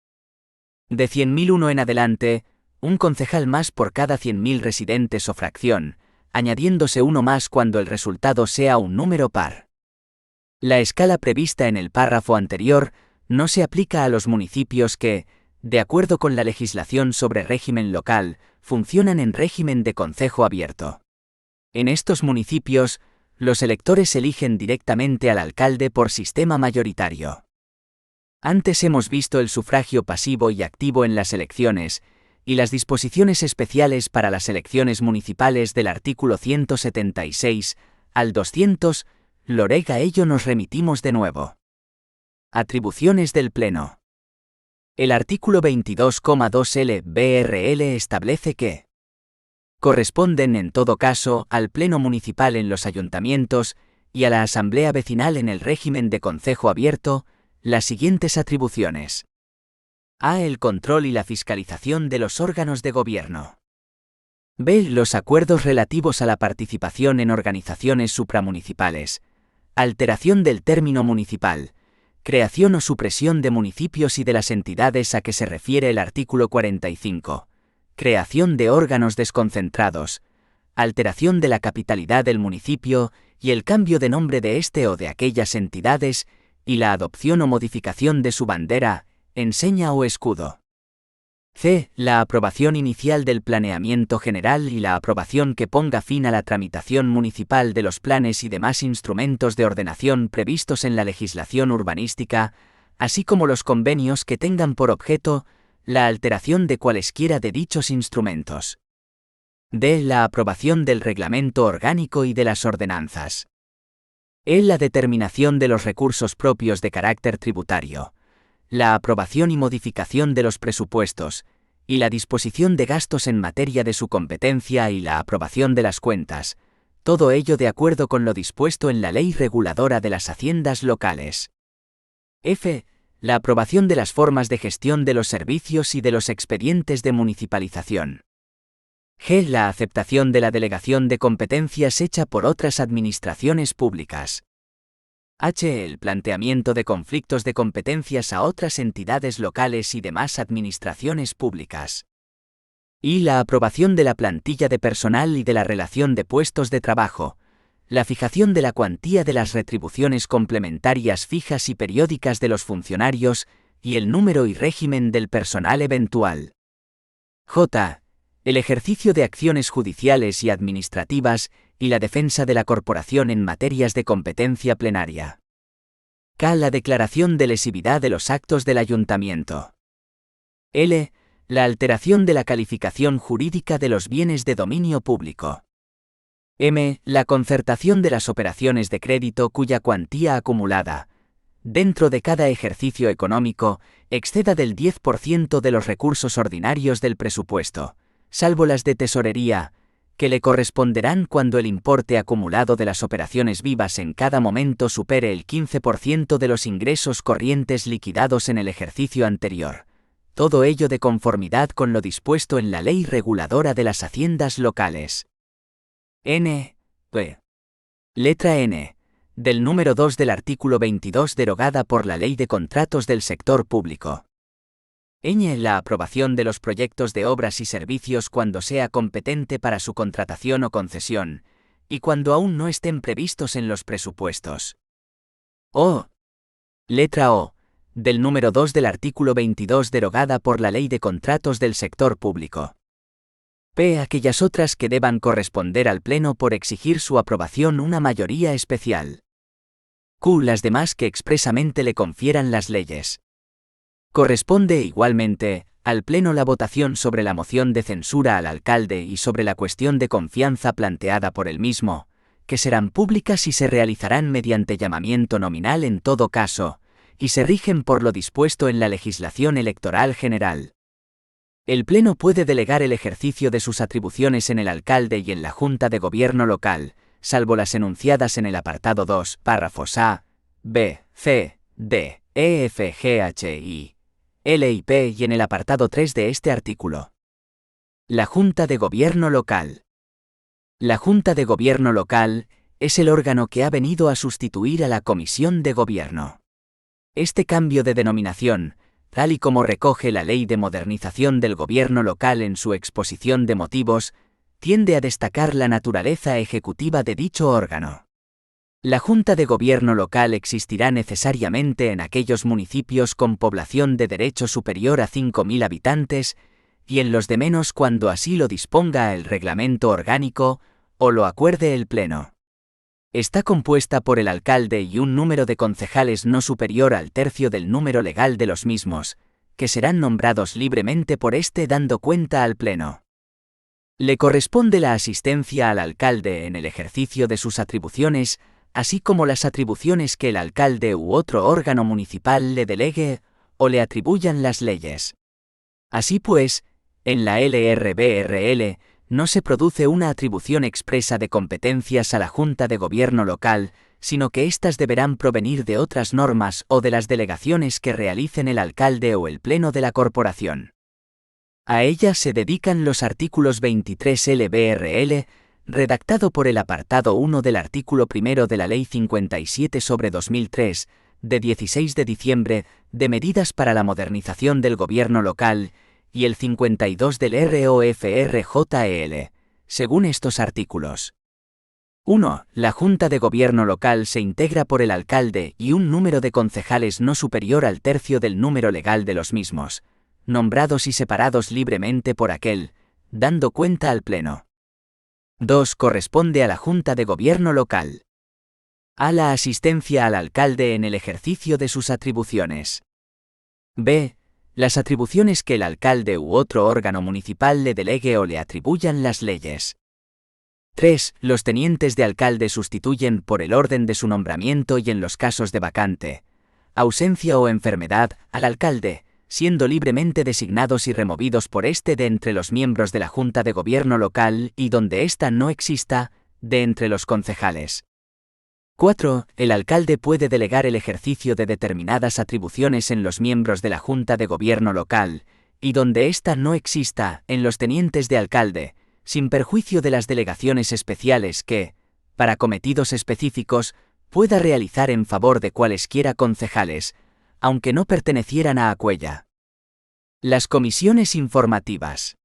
De 100.001 en adelante, un concejal más por cada 100.000 residentes o fracción, añadiéndose uno más cuando el resultado sea un número par. La escala prevista en el párrafo anterior no se aplica a los municipios que, de acuerdo con la legislación sobre régimen local, funcionan en régimen de concejo abierto. En estos municipios, los electores eligen directamente al alcalde por sistema mayoritario. Antes hemos visto el sufragio pasivo y activo en las elecciones, y las disposiciones especiales para las elecciones municipales del artículo 176 al 200, lorega ello nos remitimos de nuevo. Atribuciones del Pleno. El artículo 22,2 LBRL establece que corresponden en todo caso al Pleno Municipal en los ayuntamientos y a la Asamblea Vecinal en el régimen de concejo abierto, las siguientes atribuciones. A. El control y la fiscalización de los órganos de gobierno. B. Los acuerdos relativos a la participación en organizaciones supramunicipales. Alteración del término municipal. Creación o supresión de municipios y de las entidades a que se refiere el artículo 45. Creación de órganos desconcentrados. Alteración de la capitalidad del municipio y el cambio de nombre de este o de aquellas entidades y la adopción o modificación de su bandera, enseña o escudo. C. La aprobación inicial del planeamiento general y la aprobación que ponga fin a la tramitación municipal de los planes y demás instrumentos de ordenación previstos en la legislación urbanística, así como los convenios que tengan por objeto la alteración de cualesquiera de dichos instrumentos. D. La aprobación del reglamento orgánico y de las ordenanzas. E. La determinación de los recursos propios de carácter tributario. La aprobación y modificación de los presupuestos, y la disposición de gastos en materia de su competencia y la aprobación de las cuentas, todo ello de acuerdo con lo dispuesto en la Ley Reguladora de las Haciendas Locales. F. La aprobación de las formas de gestión de los servicios y de los expedientes de municipalización. G. La aceptación de la delegación de competencias hecha por otras administraciones públicas. H. El planteamiento de conflictos de competencias a otras entidades locales y demás administraciones públicas. Y la aprobación de la plantilla de personal y de la relación de puestos de trabajo, la fijación de la cuantía de las retribuciones complementarias fijas y periódicas de los funcionarios y el número y régimen del personal eventual. J. El ejercicio de acciones judiciales y administrativas y la defensa de la corporación en materias de competencia plenaria. K. La declaración de lesividad de los actos del ayuntamiento. L. La alteración de la calificación jurídica de los bienes de dominio público. M. La concertación de las operaciones de crédito cuya cuantía acumulada, dentro de cada ejercicio económico, exceda del 10% de los recursos ordinarios del presupuesto, salvo las de tesorería, que le corresponderán cuando el importe acumulado de las operaciones vivas en cada momento supere el 15% de los ingresos corrientes liquidados en el ejercicio anterior. Todo ello de conformidad con lo dispuesto en la Ley Reguladora de las Haciendas Locales. N. P. Letra N. Del número 2 del artículo 22 derogada por la Ley de Contratos del Sector Público. Ñ. La aprobación de los proyectos de obras y servicios cuando sea competente para su contratación o concesión, y cuando aún no estén previstos en los presupuestos. O. Letra O. Del número 2 del artículo 22 derogada por la Ley de Contratos del Sector Público. P. Aquellas otras que deban corresponder al Pleno por exigir su aprobación una mayoría especial. Q. Las demás que expresamente le confieran las leyes. Corresponde igualmente al Pleno la votación sobre la moción de censura al alcalde y sobre la cuestión de confianza planteada por el mismo, que serán públicas y se realizarán mediante llamamiento nominal en todo caso, y se rigen por lo dispuesto en la legislación electoral general. El Pleno puede delegar el ejercicio de sus atribuciones en el alcalde y en la Junta de Gobierno local, salvo las enunciadas en el apartado 2, párrafos A, B, C, D, E, F, G, H, I, L y P y en el apartado 3 de este artículo. La Junta de Gobierno Local. La Junta de Gobierno Local es el órgano que ha venido a sustituir a la Comisión de Gobierno. Este cambio de denominación, tal y como recoge la Ley de Modernización del Gobierno Local en su exposición de motivos, tiende a destacar la naturaleza ejecutiva de dicho órgano. La Junta de Gobierno Local existirá necesariamente en aquellos municipios con población de derecho superior a 5.000 habitantes, y en los de menos cuando así lo disponga el reglamento orgánico o lo acuerde el Pleno. Está compuesta por el alcalde y un número de concejales no superior al tercio del número legal de los mismos, que serán nombrados libremente por éste dando cuenta al Pleno. Le corresponde la asistencia al alcalde en el ejercicio de sus atribuciones, así como las atribuciones que el alcalde u otro órgano municipal le delegue o le atribuyan las leyes. Así pues, en la LRBRL no se produce una atribución expresa de competencias a la Junta de Gobierno Local, sino que éstas deberán provenir de otras normas o de las delegaciones que realicen el alcalde o el Pleno de la corporación. A ellas se dedican los artículos 23 LBRL, redactado por el apartado 1 del artículo 1 de la Ley 57/2003, de 16 de diciembre, de medidas para la modernización del gobierno local, y el 52 del ROFRJEL, según estos artículos. 1. La Junta de Gobierno Local se integra por el alcalde y un número de concejales no superior al tercio del número legal de los mismos, nombrados y separados libremente por aquel, dando cuenta al Pleno. 2. Corresponde a la Junta de Gobierno Local. A. La asistencia al alcalde en el ejercicio de sus atribuciones. B. Las atribuciones que el alcalde u otro órgano municipal le delegue o le atribuyan las leyes. 3. Los tenientes de alcalde sustituyen por el orden de su nombramiento y en los casos de vacante, ausencia o enfermedad, al alcalde, siendo libremente designados y removidos por éste de entre los miembros de la Junta de Gobierno Local y donde ésta no exista, de entre los concejales. 4. El alcalde puede delegar el ejercicio de determinadas atribuciones en los miembros de la Junta de Gobierno Local, y donde ésta no exista, en los tenientes de alcalde, sin perjuicio de las delegaciones especiales que, para cometidos específicos, pueda realizar en favor de cualesquiera concejales, aunque no pertenecieran a aquella. Las comisiones informativas.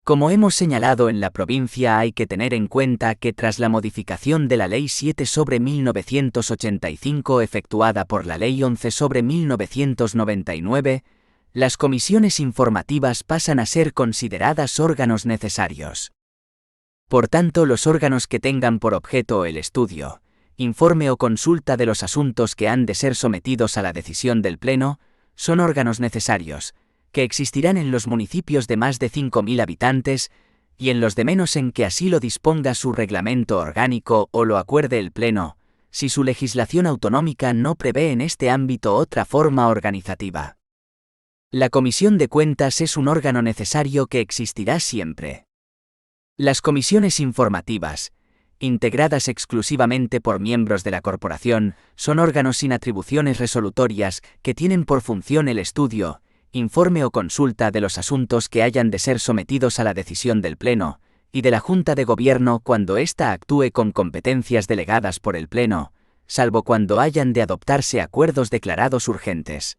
Como hemos señalado en la provincia, hay que tener en cuenta que tras la modificación de la Ley 7/1985 efectuada por la Ley 11/1999, las comisiones informativas pasan a ser consideradas órganos necesarios. Por tanto, los órganos que tengan por objeto el estudio, informe o consulta de los asuntos que han de ser sometidos a la decisión del Pleno, son órganos necesarios, que existirán en los municipios de más de 5.000 habitantes, y en los de menos en que así lo disponga su reglamento orgánico o lo acuerde el Pleno, si su legislación autonómica no prevé en este ámbito otra forma organizativa. La Comisión de Cuentas es un órgano necesario que existirá siempre. Las comisiones informativas, integradas exclusivamente por miembros de la corporación, son órganos sin atribuciones resolutorias que tienen por función el estudio, informe o consulta de los asuntos que hayan de ser sometidos a la decisión del Pleno, y de la Junta de Gobierno cuando ésta actúe con competencias delegadas por el Pleno, salvo cuando hayan de adoptarse acuerdos declarados urgentes.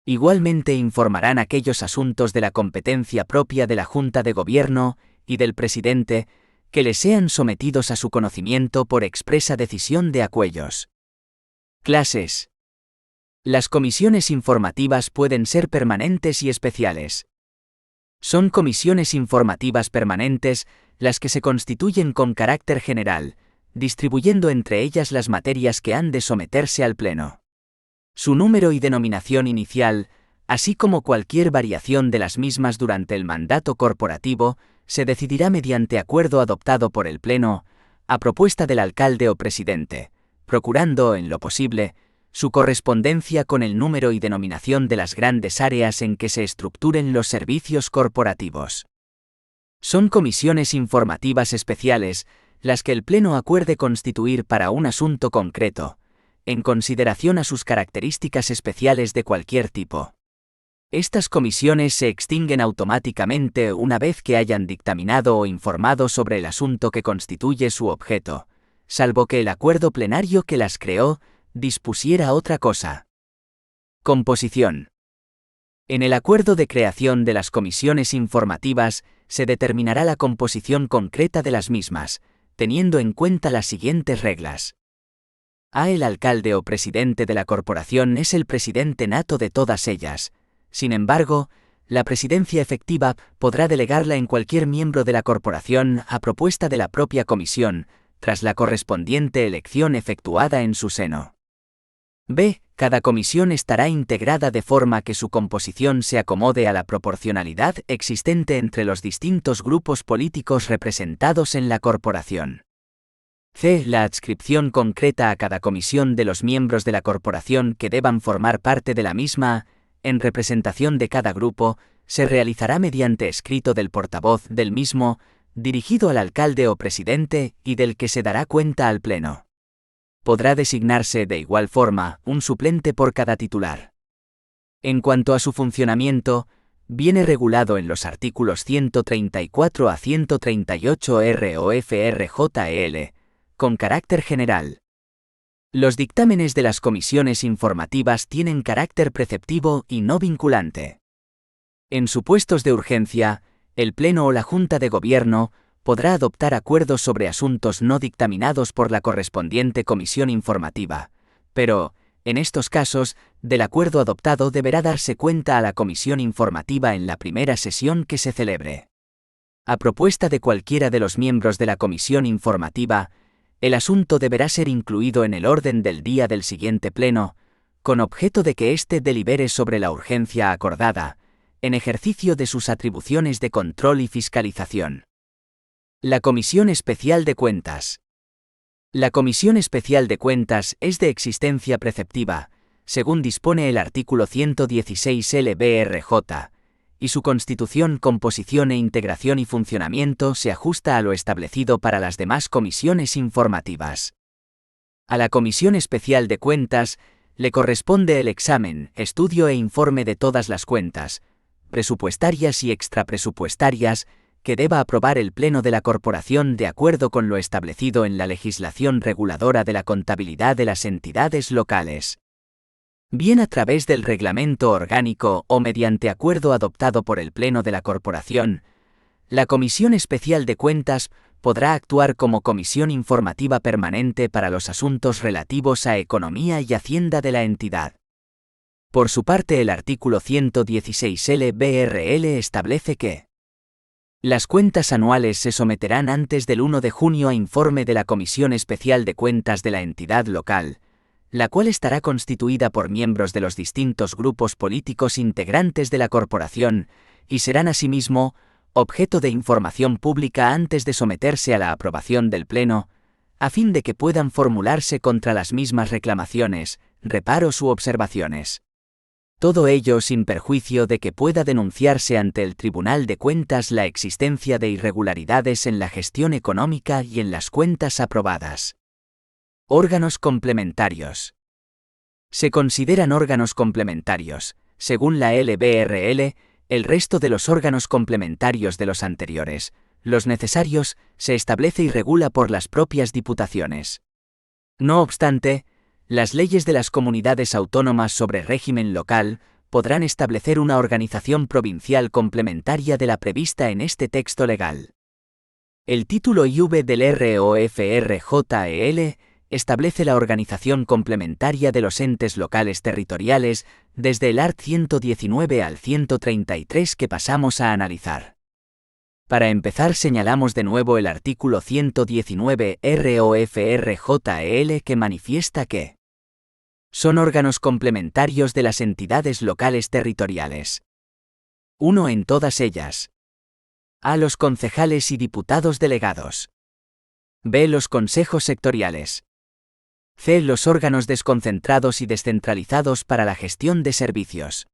Igualmente informarán aquellos asuntos de la competencia propia de la Junta de Gobierno y del presidente que les sean sometidos a su conocimiento por expresa decisión de aquellos. Clases. Las comisiones informativas pueden ser permanentes y especiales. Son comisiones informativas permanentes las que se constituyen con carácter general, distribuyendo entre ellas las materias que han de someterse al Pleno. Su número y denominación inicial, así como cualquier variación de las mismas durante el mandato corporativo, se decidirá mediante acuerdo adoptado por el Pleno, a propuesta del alcalde o presidente, procurando, en lo posible, su correspondencia con el número y denominación de las grandes áreas en que se estructuren los servicios corporativos. Son comisiones informativas especiales las que el Pleno acuerde constituir para un asunto concreto, en consideración a sus características especiales de cualquier tipo. Estas comisiones se extinguen automáticamente una vez que hayan dictaminado o informado sobre el asunto que constituye su objeto, salvo que el acuerdo plenario que las creó dispusiera otra cosa. Composición. En el acuerdo de creación de las comisiones informativas se determinará la composición concreta de las mismas, teniendo en cuenta las siguientes reglas. A. El alcalde o presidente de la corporación es el presidente nato de todas ellas. Sin embargo, la presidencia efectiva podrá delegarla en cualquier miembro de la corporación a propuesta de la propia comisión, tras la correspondiente elección efectuada en su seno. B. Cada comisión estará integrada de forma que su composición se acomode a la proporcionalidad existente entre los distintos grupos políticos representados en la corporación. C. La adscripción concreta a cada comisión de los miembros de la corporación que deban formar parte de la misma, en representación de cada grupo, se realizará mediante escrito del portavoz del mismo, dirigido al alcalde o presidente y del que se dará cuenta al Pleno. Podrá designarse de igual forma un suplente por cada titular. En cuanto a su funcionamiento, viene regulado en los artículos 134 a 138 ROFRJEL, con carácter general. Los dictámenes de las comisiones informativas tienen carácter preceptivo y no vinculante. En supuestos de urgencia, el Pleno o la Junta de Gobierno podrá adoptar acuerdos sobre asuntos no dictaminados por la correspondiente comisión informativa, pero, en estos casos, del acuerdo adoptado deberá darse cuenta a la comisión informativa en la primera sesión que se celebre. A propuesta de cualquiera de los miembros de la comisión informativa, el asunto deberá ser incluido en el orden del día del siguiente pleno, con objeto de que éste delibere sobre la urgencia acordada, en ejercicio de sus atribuciones de control y fiscalización. La Comisión Especial de Cuentas. La Comisión Especial de Cuentas es de existencia preceptiva, según dispone el artículo 116 LBRJ, y su constitución, composición e integración y funcionamiento se ajusta a lo establecido para las demás comisiones informativas. A la Comisión Especial de Cuentas le corresponde el examen, estudio e informe de todas las cuentas, presupuestarias y extrapresupuestarias, que deba aprobar el Pleno de la Corporación de acuerdo con lo establecido en la legislación reguladora de la contabilidad de las entidades locales. Bien a través del reglamento orgánico o mediante acuerdo adoptado por el Pleno de la Corporación, la Comisión Especial de Cuentas podrá actuar como comisión informativa permanente para los asuntos relativos a economía y hacienda de la entidad. Por su parte, el artículo 116 LBRL establece que las cuentas anuales se someterán antes del 1 de junio a informe de la Comisión Especial de Cuentas de la entidad local, la cual estará constituida por miembros de los distintos grupos políticos integrantes de la corporación, y serán asimismo objeto de información pública antes de someterse a la aprobación del Pleno, a fin de que puedan formularse contra las mismas reclamaciones, reparos u observaciones. Todo ello sin perjuicio de que pueda denunciarse ante el Tribunal de Cuentas la existencia de irregularidades en la gestión económica y en las cuentas aprobadas. Órganos complementarios. Se consideran órganos complementarios, según la LBRL, el resto de los órganos complementarios de los anteriores, los necesarios, se establece y regula por las propias diputaciones. No obstante, las leyes de las comunidades autónomas sobre régimen local podrán establecer una organización provincial complementaria de la prevista en este texto legal. El título IV del ROFRJEL establece la organización complementaria de los entes locales territoriales desde el art. 119 al 133 que pasamos a analizar. Para empezar, señalamos de nuevo el artículo 119 ROFRJEL que manifiesta que son órganos complementarios de las entidades locales territoriales. 1. En todas ellas. A. Los concejales y diputados delegados. B. Los consejos sectoriales. C. Los órganos desconcentrados y descentralizados para la gestión de servicios.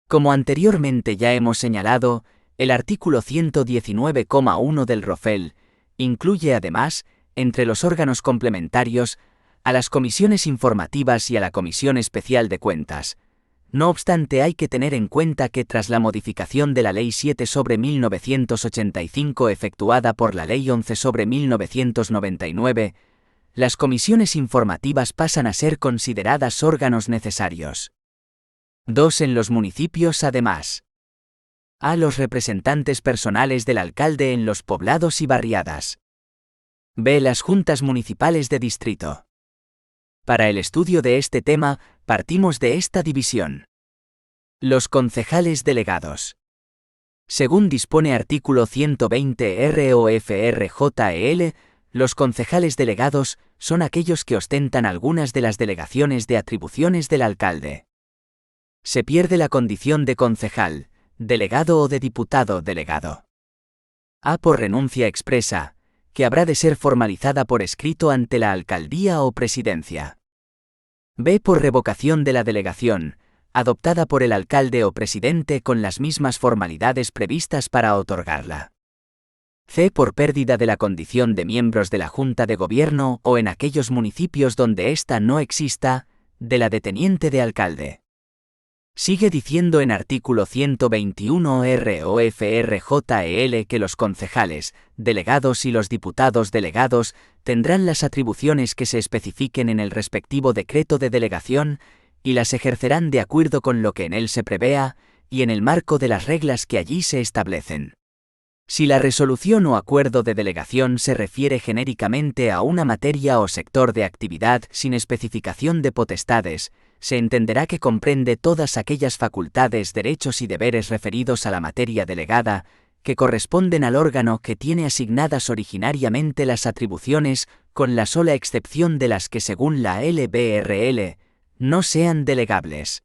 Como anteriormente ya hemos señalado, el artículo 119,1 del ROFEL incluye además, entre los órganos complementarios, a las comisiones informativas y a la Comisión Especial de Cuentas. No obstante, hay que tener en cuenta que tras la modificación de la Ley 7/1985 efectuada por la Ley 11/1999, las comisiones informativas pasan a ser consideradas órganos necesarios. 2. En los municipios además. A. Los representantes personales del alcalde en los poblados y barriadas. B. Las juntas municipales de distrito. Para el estudio de este tema, partimos de esta división. Los concejales delegados. Según dispone artículo 120 ROFRJEL, los concejales delegados son aquellos que ostentan algunas de las delegaciones de atribuciones del alcalde. Se pierde la condición de concejal, delegado o de diputado delegado. A. Por renuncia expresa, que habrá de ser formalizada por escrito ante la alcaldía o presidencia. B. Por revocación de la delegación, adoptada por el alcalde o presidente con las mismas formalidades previstas para otorgarla. C. Por pérdida de la condición de miembros de la Junta de Gobierno o en aquellos municipios donde ésta no exista, de la de teniente de alcalde. Sigue diciendo en artículo 121 ROFRJEL que los concejales, delegados y los diputados delegados tendrán las atribuciones que se especifiquen en el respectivo decreto de delegación y las ejercerán de acuerdo con lo que en él se prevea y en el marco de las reglas que allí se establecen. Si la resolución o acuerdo de delegación se refiere genéricamente a una materia o sector de actividad sin especificación de potestades, se entenderá que comprende todas aquellas facultades, derechos y deberes referidos a la materia delegada, que corresponden al órgano que tiene asignadas originariamente las atribuciones, con la sola excepción de las que según la LBRL, no sean delegables.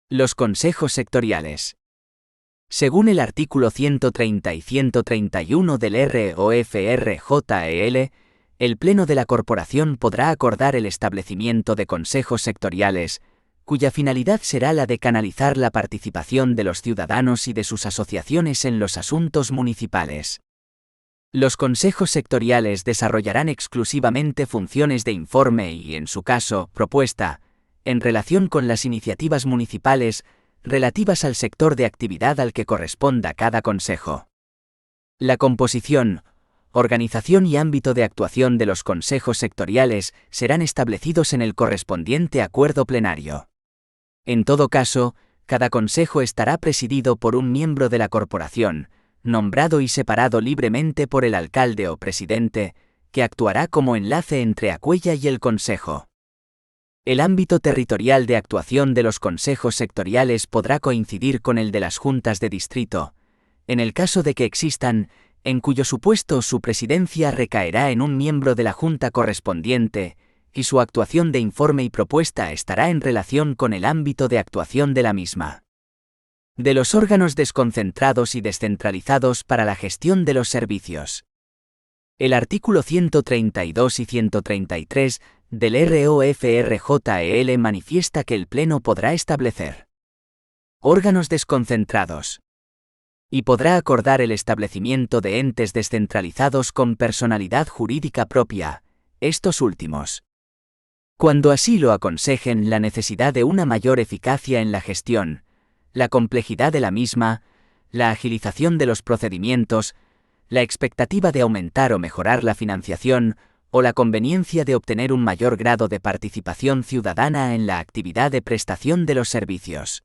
Los consejos sectoriales. Según el artículo 130 y 131 del ROFRJEL, el Pleno de la Corporación podrá acordar el establecimiento de consejos sectoriales, cuya finalidad será la de canalizar la participación de los ciudadanos y de sus asociaciones en los asuntos municipales. Los consejos sectoriales desarrollarán exclusivamente funciones de informe y, en su caso, propuesta, en relación con las iniciativas municipales relativas al sector de actividad al que corresponda cada consejo. La composición, organización y ámbito de actuación de los consejos sectoriales serán establecidos en el correspondiente acuerdo plenario. En todo caso, cada consejo estará presidido por un miembro de la corporación, nombrado y separado libremente por el alcalde o presidente, que actuará como enlace entre aquella y el consejo. El ámbito territorial de actuación de los consejos sectoriales podrá coincidir con el de las juntas de distrito, en el caso de que existan, en cuyo supuesto su presidencia recaerá en un miembro de la junta correspondiente, y su actuación de informe y propuesta estará en relación con el ámbito de actuación de la misma. De los órganos desconcentrados y descentralizados para la gestión de los servicios. El artículo 132 y 133 del ROFRJEL manifiesta que el Pleno podrá establecer órganos desconcentrados y podrá acordar el establecimiento de entes descentralizados con personalidad jurídica propia, estos últimos, cuando así lo aconsejen la necesidad de una mayor eficacia en la gestión, la complejidad de la misma, la agilización de los procedimientos, la expectativa de aumentar o mejorar la financiación, o la conveniencia de obtener un mayor grado de participación ciudadana en la actividad de prestación de los servicios.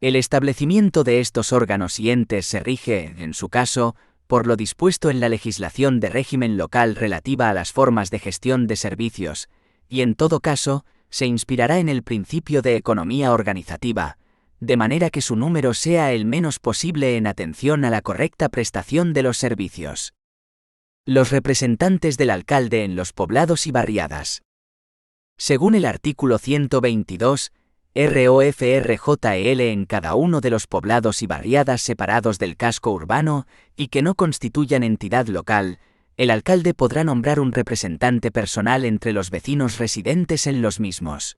El establecimiento de estos órganos y entes se rige, en su caso, por lo dispuesto en la legislación de régimen local relativa a las formas de gestión de servicios, y en todo caso, se inspirará en el principio de economía organizativa, de manera que su número sea el menos posible en atención a la correcta prestación de los servicios. Los representantes del alcalde en los poblados y barriadas. Según el artículo 122, ROFRJEL en cada uno de los poblados y barriadas separados del casco urbano y que no constituyan entidad local, el alcalde podrá nombrar un representante personal entre los vecinos residentes en los mismos.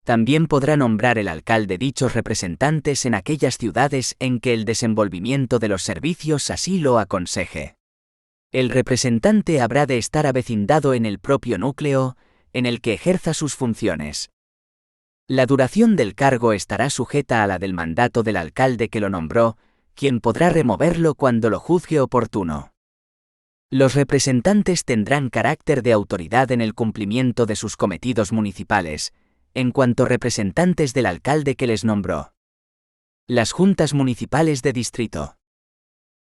También podrá nombrar el alcalde dichos representantes en aquellas ciudades en que el desenvolvimiento de los servicios así lo aconseje. El representante habrá de estar avecindado en el propio núcleo, en el que ejerza sus funciones. La duración del cargo estará sujeta a la del mandato del alcalde que lo nombró, quien podrá removerlo cuando lo juzgue oportuno. Los representantes tendrán carácter de autoridad en el cumplimiento de sus cometidos municipales, en cuanto representantes del alcalde que les nombró. Las juntas municipales de distrito.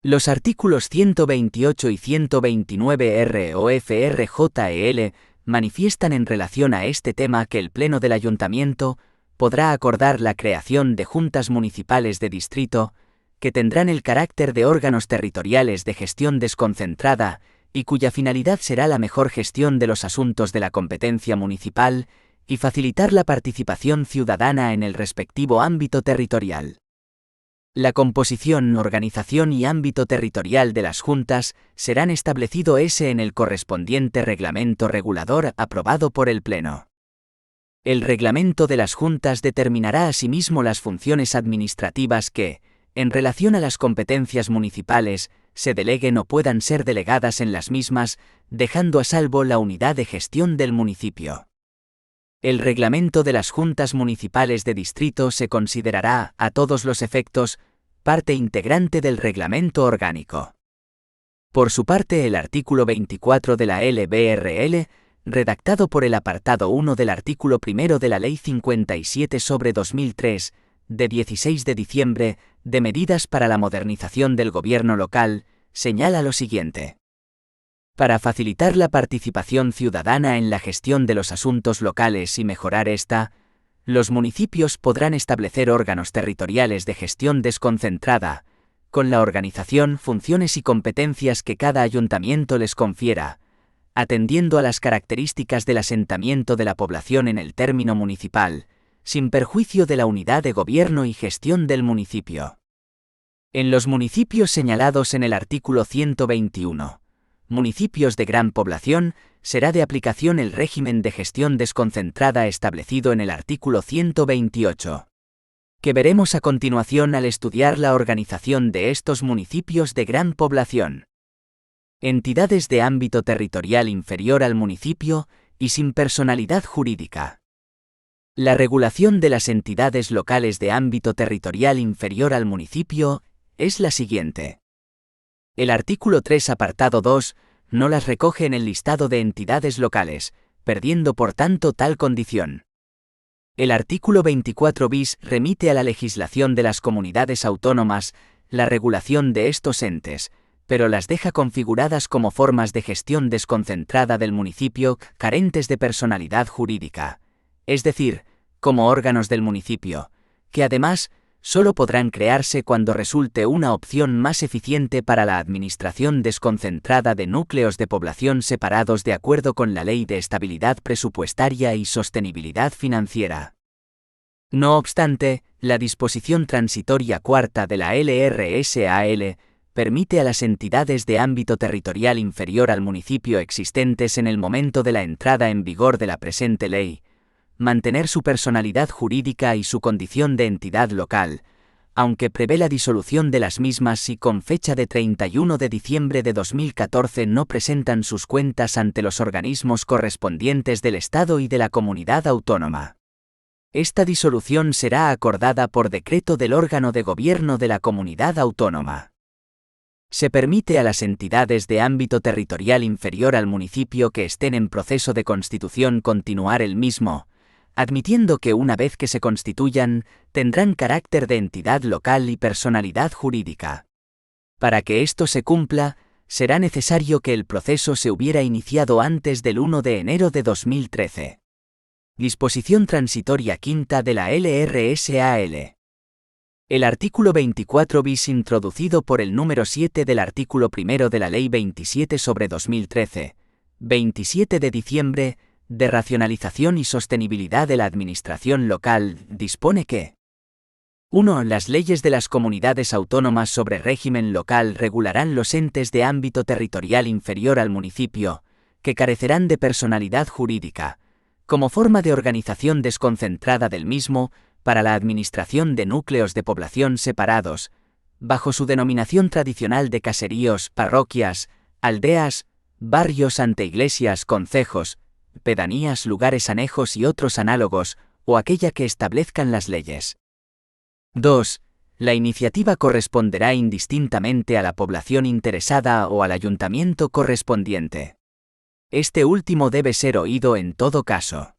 Los artículos 128 y 129 ROFRJEL manifiestan en relación a este tema que el Pleno del Ayuntamiento podrá acordar la creación de juntas municipales de distrito, que tendrán el carácter de órganos territoriales de gestión desconcentrada y cuya finalidad será la mejor gestión de los asuntos de la competencia municipal y facilitar la participación ciudadana en el respectivo ámbito territorial. La composición, organización y ámbito territorial de las juntas serán establecidos en el correspondiente reglamento regulador aprobado por el Pleno. El reglamento de las juntas determinará asimismo las funciones administrativas que, en relación a las competencias municipales, se deleguen o puedan ser delegadas en las mismas, dejando a salvo la unidad de gestión del municipio. El reglamento de las juntas municipales de distrito se considerará, a todos los efectos, parte integrante del reglamento orgánico. Por su parte, el artículo 24 de la LBRL, redactado por el apartado 1 del artículo 1 de la Ley 57/2003, de 16 de diciembre, de medidas para la modernización del gobierno local, señala lo siguiente. Para facilitar la participación ciudadana en la gestión de los asuntos locales y mejorar esta, los municipios podrán establecer órganos territoriales de gestión desconcentrada, con la organización, funciones y competencias que cada ayuntamiento les confiera, atendiendo a las características del asentamiento de la población en el término municipal, sin perjuicio de la unidad de gobierno y gestión del municipio. En los municipios señalados en el artículo 121, municipios de gran población, será de aplicación el régimen de gestión desconcentrada establecido en el artículo 128, que veremos a continuación al estudiar la organización de estos municipios de gran población. Entidades de ámbito territorial inferior al municipio y sin personalidad jurídica. La regulación de las entidades locales de ámbito territorial inferior al municipio es la siguiente. El artículo 3 apartado 2 no las recoge en el listado de entidades locales, perdiendo por tanto tal condición. El artículo 24 bis remite a la legislación de las comunidades autónomas la regulación de estos entes, pero las deja configuradas como formas de gestión desconcentrada del municipio carentes de personalidad jurídica, es decir, como órganos del municipio, que además solo podrán crearse cuando resulte una opción más eficiente para la administración desconcentrada de núcleos de población separados de acuerdo con la Ley de Estabilidad Presupuestaria y Sostenibilidad Financiera. No obstante, la disposición transitoria cuarta de la LRSAL permite a las entidades de ámbito territorial inferior al municipio existentes en el momento de la entrada en vigor de la presente ley, mantener su personalidad jurídica y su condición de entidad local, aunque prevé la disolución de las mismas si con fecha de 31 de diciembre de 2014 no presentan sus cuentas ante los organismos correspondientes del Estado y de la comunidad autónoma. Esta disolución será acordada por decreto del órgano de gobierno de la comunidad autónoma. Se permite a las entidades de ámbito territorial inferior al municipio que estén en proceso de constitución continuar el mismo, admitiendo que una vez que se constituyan, tendrán carácter de entidad local y personalidad jurídica. Para que esto se cumpla, será necesario que el proceso se hubiera iniciado antes del 1 de enero de 2013. Disposición transitoria quinta de la LRSAL. El artículo 24 bis introducido por el número 7 del artículo 1 de la Ley 27/2013, 27 de diciembre, de racionalización y sostenibilidad de la administración local, dispone que 1. Las leyes de las comunidades autónomas sobre régimen local regularán los entes de ámbito territorial inferior al municipio, que carecerán de personalidad jurídica, como forma de organización desconcentrada del mismo, para la administración de núcleos de población separados, bajo su denominación tradicional de caseríos, parroquias, aldeas, barrios ante iglesias, concejos, pedanías, lugares anejos y otros análogos, o aquella que establezcan las leyes. 2. La iniciativa corresponderá indistintamente a la población interesada o al ayuntamiento correspondiente. Este último debe ser oído en todo caso.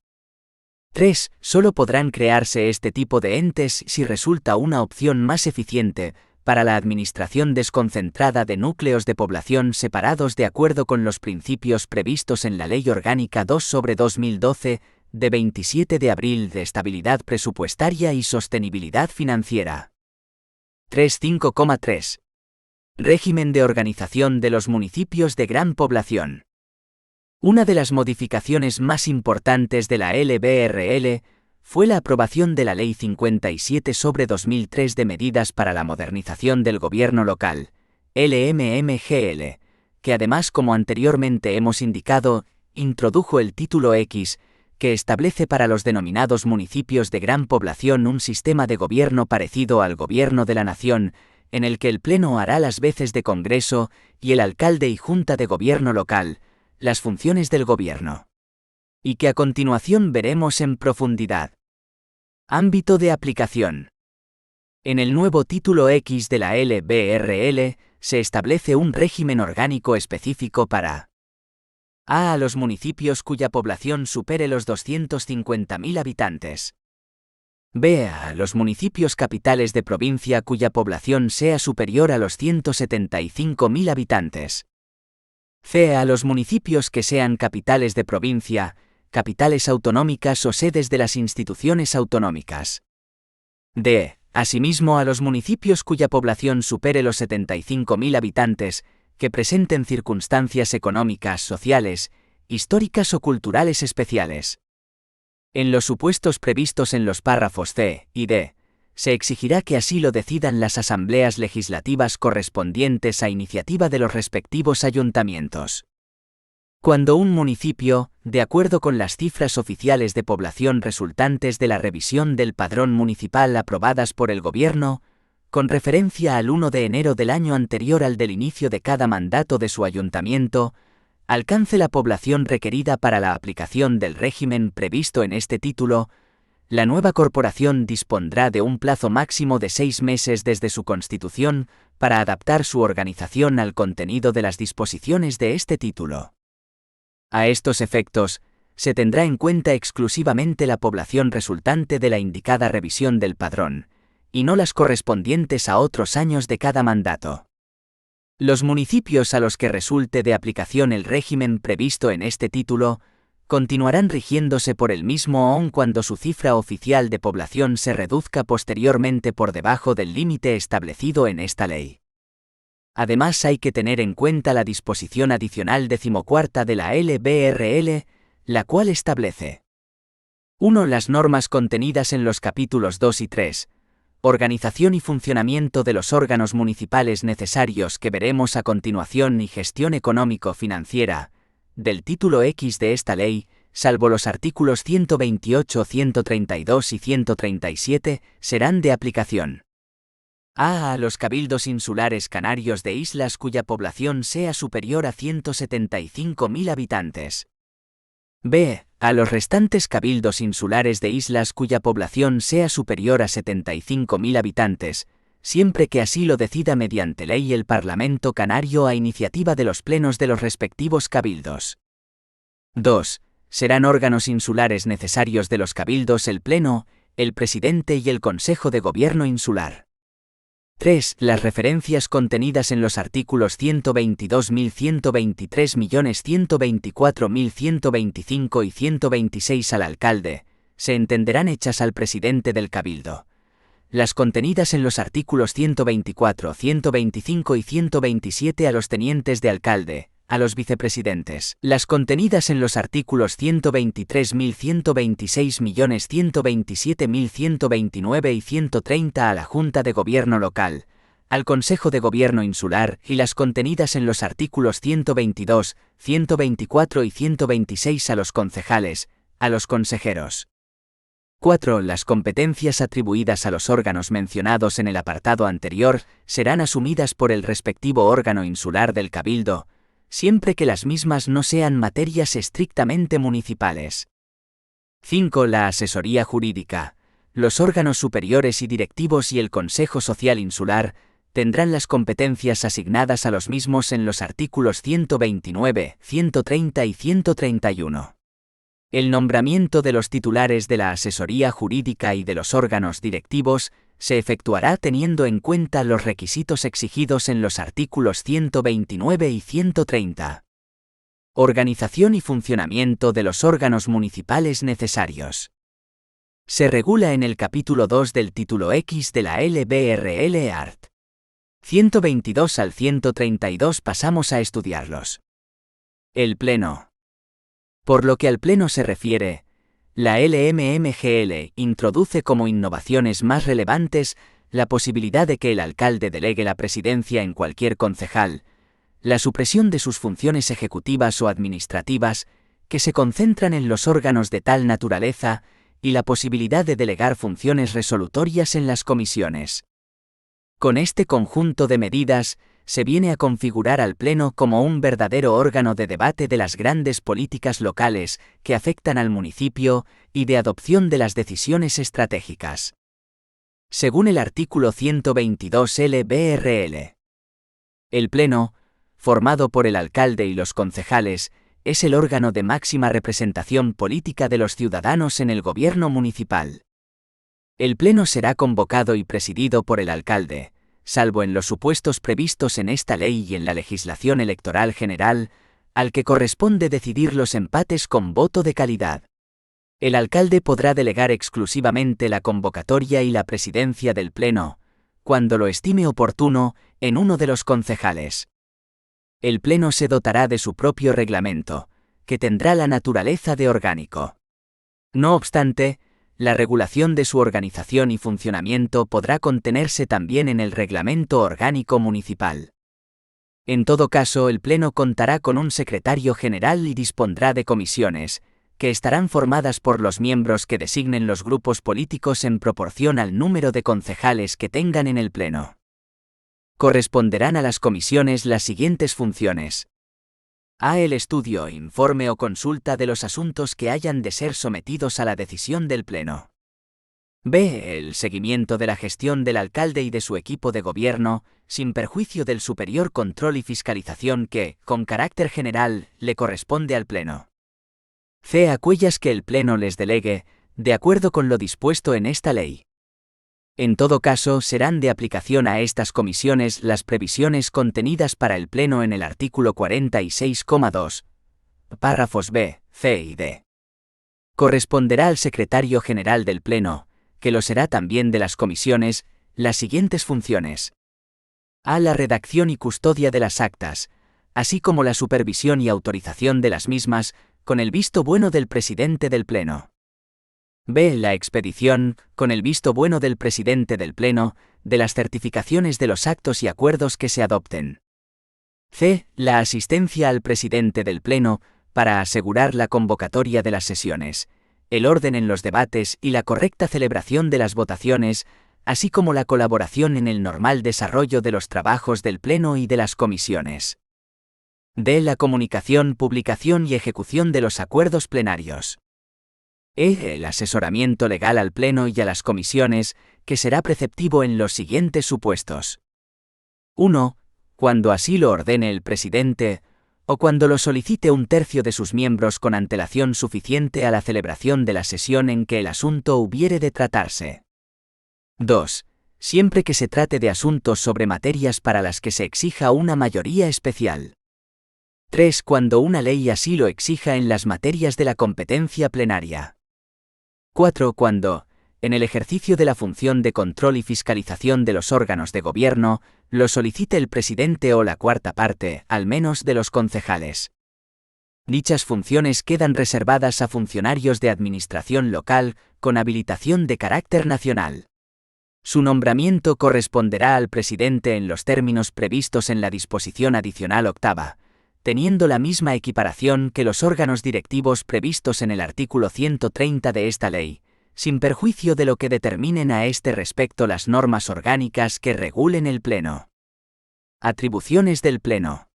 3. Solo podrán crearse este tipo de entes si resulta una opción más eficiente para la administración desconcentrada de núcleos de población separados de acuerdo con los principios previstos en la Ley Orgánica 2/2012, de 27 de abril de Estabilidad Presupuestaria y Sostenibilidad Financiera. 3.5,3. Régimen de organización de los municipios de gran población. Una de las modificaciones más importantes de la LBRL fue la aprobación de la Ley 57/2003 de Medidas para la Modernización del Gobierno Local, LMMGL, que además, como anteriormente hemos indicado, introdujo el título X, que establece para los denominados municipios de gran población un sistema de gobierno parecido al Gobierno de la Nación, en el que el Pleno hará las veces de Congreso y el alcalde y Junta de Gobierno local, las funciones del gobierno. Y que a continuación veremos en profundidad. Ámbito de aplicación. En el nuevo título X de la LBRL se establece un régimen orgánico específico para a los municipios cuya población supere los 250.000 habitantes. B. A los municipios capitales de provincia cuya población sea superior a los 175.000 habitantes. C. A los municipios que sean capitales de provincia, capitales autonómicas o sedes de las instituciones autonómicas. D. Asimismo a los municipios cuya población supere los 75.000 habitantes, que presenten circunstancias económicas, sociales, históricas o culturales especiales. En los supuestos previstos en los párrafos C y D, se exigirá que así lo decidan las asambleas legislativas correspondientes a iniciativa de los respectivos ayuntamientos. Cuando un municipio, de acuerdo con las cifras oficiales de población resultantes de la revisión del padrón municipal aprobadas por el Gobierno, con referencia al 1 de enero del año anterior al del inicio de cada mandato de su ayuntamiento, alcance la población requerida para la aplicación del régimen previsto en este título, la nueva corporación dispondrá de un plazo máximo de 6 meses desde su constitución para adaptar su organización al contenido de las disposiciones de este título. A estos efectos, se tendrá en cuenta exclusivamente la población resultante de la indicada revisión del padrón, y no las correspondientes a otros años de cada mandato. Los municipios a los que resulte de aplicación el régimen previsto en este título continuarán rigiéndose por el mismo aun cuando su cifra oficial de población se reduzca posteriormente por debajo del límite establecido en esta ley. Además, hay que tener en cuenta la disposición adicional 14ª de la LBRL, la cual establece 1. Las normas contenidas en los capítulos 2 y 3, organización y funcionamiento de los órganos municipales necesarios que veremos a continuación y gestión económico-financiera, del título X de esta ley, salvo los artículos 128, 132 y 137, serán de aplicación. A los cabildos insulares canarios de islas cuya población sea superior a 175.000 habitantes. B. A los restantes cabildos insulares de islas cuya población sea superior a 75.000 habitantes, siempre que así lo decida mediante ley el Parlamento Canario a iniciativa de los plenos de los respectivos cabildos. 2. Serán órganos insulares necesarios de los cabildos el Pleno, el Presidente y el Consejo de Gobierno insular. 3. Las referencias contenidas en los artículos 122.123.124.125 y 126 al alcalde, se entenderán hechas al presidente del cabildo. Las contenidas en los artículos 124, 125 y 127 a los tenientes de alcalde, a los vicepresidentes. Las contenidas en los artículos 123.126.127.129 y 130 a la Junta de Gobierno local, al Consejo de Gobierno insular y las contenidas en los artículos 122, 124 y 126 a los concejales, a los consejeros. 4. Las competencias atribuidas a los órganos mencionados en el apartado anterior serán asumidas por el respectivo órgano insular del cabildo, siempre que las mismas no sean materias estrictamente municipales. 5. La asesoría jurídica, los órganos superiores y directivos y el Consejo Social Insular tendrán las competencias asignadas a los mismos en los artículos 129, 130 y 131. El nombramiento de los titulares de la asesoría jurídica y de los órganos directivos se efectuará teniendo en cuenta los requisitos exigidos en los artículos 129 y 130. Organización y funcionamiento de los órganos municipales necesarios. Se regula en el capítulo 2 del título X de la LBRL Art. 122 al 132 pasamos a estudiarlos. El Pleno. Por lo que al Pleno se refiere, la LMMGL introduce como innovaciones más relevantes la posibilidad de que el alcalde delegue la presidencia en cualquier concejal, la supresión de sus funciones ejecutivas o administrativas, que se concentran en los órganos de tal naturaleza, y la posibilidad de delegar funciones resolutorias en las comisiones. Con este conjunto de medidas, se viene a configurar al Pleno como un verdadero órgano de debate de las grandes políticas locales que afectan al municipio y de adopción de las decisiones estratégicas. Según el artículo 122 LBRL, el Pleno, formado por el alcalde y los concejales, es el órgano de máxima representación política de los ciudadanos en el gobierno municipal. El Pleno será convocado y presidido por el alcalde, salvo en los supuestos previstos en esta ley y en la legislación electoral general, al que corresponde decidir los empates con voto de calidad. El alcalde podrá delegar exclusivamente la convocatoria y la presidencia del Pleno, cuando lo estime oportuno, en uno de los concejales. El Pleno se dotará de su propio reglamento, que tendrá la naturaleza de orgánico. No obstante, la regulación de su organización y funcionamiento podrá contenerse también en el Reglamento Orgánico Municipal. En todo caso, el Pleno contará con un secretario general y dispondrá de comisiones, que estarán formadas por los miembros que designen los grupos políticos en proporción al número de concejales que tengan en el Pleno. Corresponderán a las comisiones las siguientes funciones. A. El estudio, informe o consulta de los asuntos que hayan de ser sometidos a la decisión del Pleno. B. El seguimiento de la gestión del alcalde y de su equipo de gobierno, sin perjuicio del superior control y fiscalización que, con carácter general, le corresponde al Pleno. C. Aquellas que el Pleno les delegue, de acuerdo con lo dispuesto en esta ley. En todo caso, serán de aplicación a estas comisiones las previsiones contenidas para el Pleno en el artículo 46,2, párrafos B, C y D. Corresponderá al secretario general del Pleno, que lo será también de las comisiones, las siguientes funciones. A. La redacción y custodia de las actas, así como la supervisión y autorización de las mismas, con el visto bueno del presidente del Pleno. B. La expedición, con el visto bueno del presidente del Pleno, de las certificaciones de los actos y acuerdos que se adopten. C. La asistencia al presidente del Pleno, para asegurar la convocatoria de las sesiones, el orden en los debates y la correcta celebración de las votaciones, así como la colaboración en el normal desarrollo de los trabajos del Pleno y de las comisiones. D. La comunicación, publicación y ejecución de los acuerdos plenarios. E. El asesoramiento legal al Pleno y a las comisiones, que será preceptivo en los siguientes supuestos. 1. Cuando así lo ordene el presidente, o cuando lo solicite un tercio de sus miembros con antelación suficiente a la celebración de la sesión en que el asunto hubiere de tratarse. 2. Siempre que se trate de asuntos sobre materias para las que se exija una mayoría especial. 3. Cuando una ley así lo exija en las materias de la competencia plenaria. 4. Cuando, en el ejercicio de la función de control y fiscalización de los órganos de gobierno, lo solicite el presidente o la cuarta parte, al menos de los concejales. Dichas funciones quedan reservadas a funcionarios de administración local, con habilitación de carácter nacional. Su nombramiento corresponderá al presidente en los términos previstos en la disposición adicional octava, teniendo la misma equiparación que los órganos directivos previstos en el artículo 130 de esta ley, sin perjuicio de lo que determinen a este respecto las normas orgánicas que regulen el Pleno. Atribuciones del Pleno.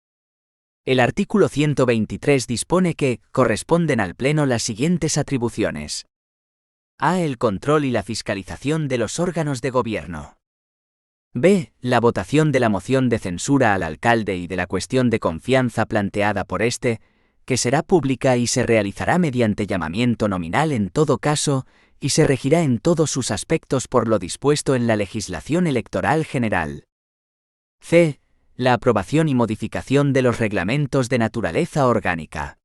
El artículo 123 dispone que corresponden al Pleno las siguientes atribuciones. A. El control y la fiscalización de los órganos de gobierno. B. La votación de la moción de censura al alcalde y de la cuestión de confianza planteada por éste, que será pública y se realizará mediante llamamiento nominal en todo caso, y se regirá en todos sus aspectos por lo dispuesto en la legislación electoral general. C. La aprobación y modificación de los reglamentos de naturaleza orgánica.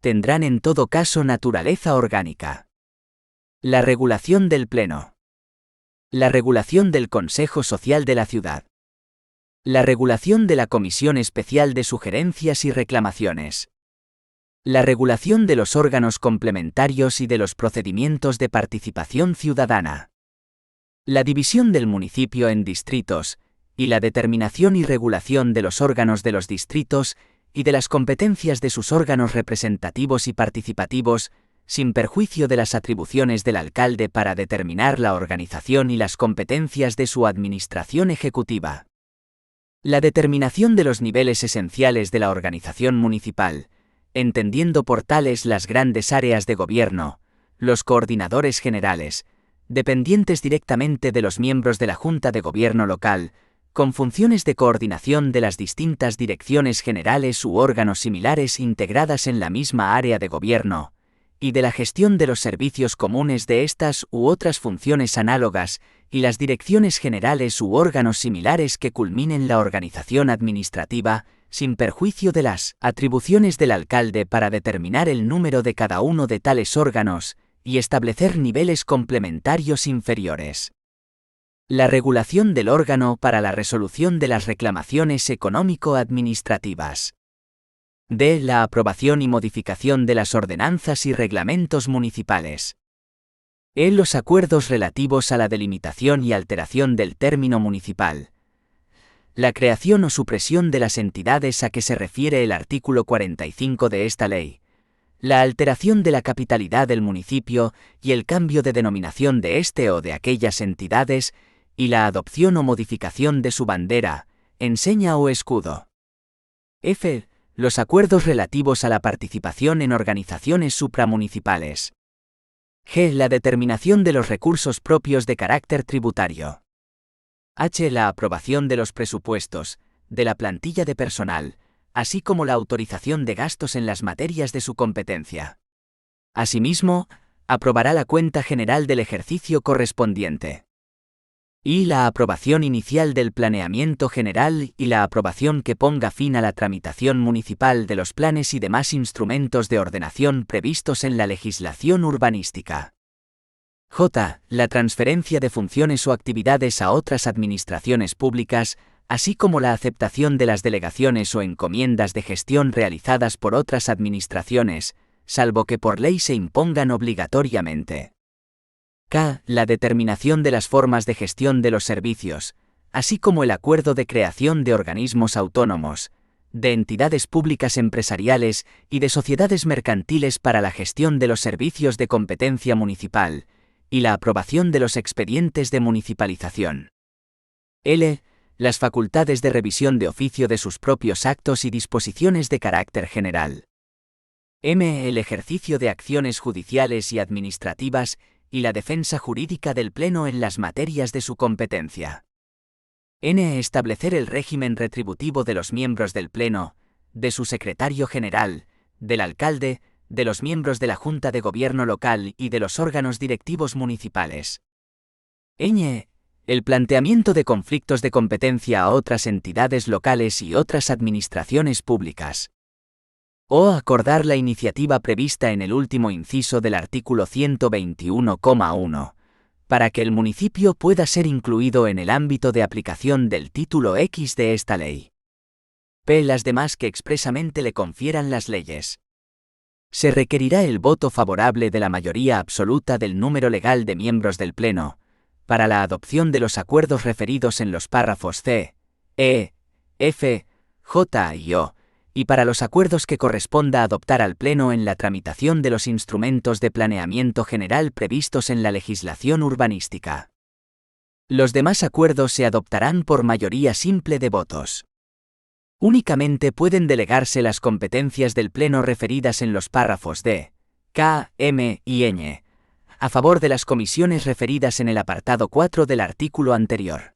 Tendrán en todo caso naturaleza orgánica. La regulación del Pleno. La regulación del Consejo Social de la Ciudad. La regulación de la Comisión Especial de Sugerencias y Reclamaciones. La regulación de los órganos complementarios y de los procedimientos de participación ciudadana. La división del municipio en distritos, y la determinación y regulación de los órganos de los distritos y de las competencias de sus órganos representativos y participativos, sin perjuicio de las atribuciones del alcalde para determinar la organización y las competencias de su administración ejecutiva. La determinación de los niveles esenciales de la organización municipal, entendiendo por tales las grandes áreas de gobierno, los coordinadores generales, dependientes directamente de los miembros de la Junta de Gobierno local, con funciones de coordinación de las distintas direcciones generales u órganos similares integradas en la misma área de gobierno, y de la gestión de los servicios comunes de estas u otras funciones análogas, y las direcciones generales u órganos similares que culminen la organización administrativa, sin perjuicio de las atribuciones del alcalde para determinar el número de cada uno de tales órganos, y establecer niveles complementarios inferiores. La regulación del órgano para la resolución de las reclamaciones económico-administrativas. D. La aprobación y modificación de las ordenanzas y reglamentos municipales. E. Los acuerdos relativos a la delimitación y alteración del término municipal. La creación o supresión de las entidades a que se refiere el artículo 45 de esta ley. La alteración de la capitalidad del municipio y el cambio de denominación de este o de aquellas entidades, y la adopción o modificación de su bandera, enseña o escudo. F. Los acuerdos relativos a la participación en organizaciones supramunicipales. G. La determinación de los recursos propios de carácter tributario. H. La aprobación de los presupuestos, de la plantilla de personal, así como la autorización de gastos en las materias de su competencia. Asimismo, aprobará la cuenta general del ejercicio correspondiente. Y la aprobación inicial del planeamiento general y la aprobación que ponga fin a la tramitación municipal de los planes y demás instrumentos de ordenación previstos en la legislación urbanística. J. La transferencia de funciones o actividades a otras administraciones públicas, así como la aceptación de las delegaciones o encomiendas de gestión realizadas por otras administraciones, salvo que por ley se impongan obligatoriamente. K. La determinación de las formas de gestión de los servicios, así como el acuerdo de creación de organismos autónomos, de entidades públicas empresariales y de sociedades mercantiles para la gestión de los servicios de competencia municipal, y la aprobación de los expedientes de municipalización. L. Las facultades de revisión de oficio de sus propios actos y disposiciones de carácter general. M. El ejercicio de acciones judiciales y administrativas y la defensa jurídica del Pleno en las materias de su competencia. N. Establecer el régimen retributivo de los miembros del Pleno, de su secretario general, del alcalde, de los miembros de la Junta de Gobierno local y de los órganos directivos municipales. Ñ. El planteamiento de conflictos de competencia a otras entidades locales y otras administraciones públicas. O acordar la iniciativa prevista en el último inciso del artículo 121,1, para que el municipio pueda ser incluido en el ámbito de aplicación del título X de esta ley. P. Las demás que expresamente le confieran las leyes. Se requerirá el voto favorable de la mayoría absoluta del número legal de miembros del Pleno, para la adopción de los acuerdos referidos en los párrafos C, E, F, J y O, y para los acuerdos que corresponda adoptar al Pleno en la tramitación de los instrumentos de planeamiento general previstos en la legislación urbanística. Los demás acuerdos se adoptarán por mayoría simple de votos. Únicamente pueden delegarse las competencias del Pleno referidas en los párrafos D, K, M y Ñ, a favor de las comisiones referidas en el apartado 4 del artículo anterior.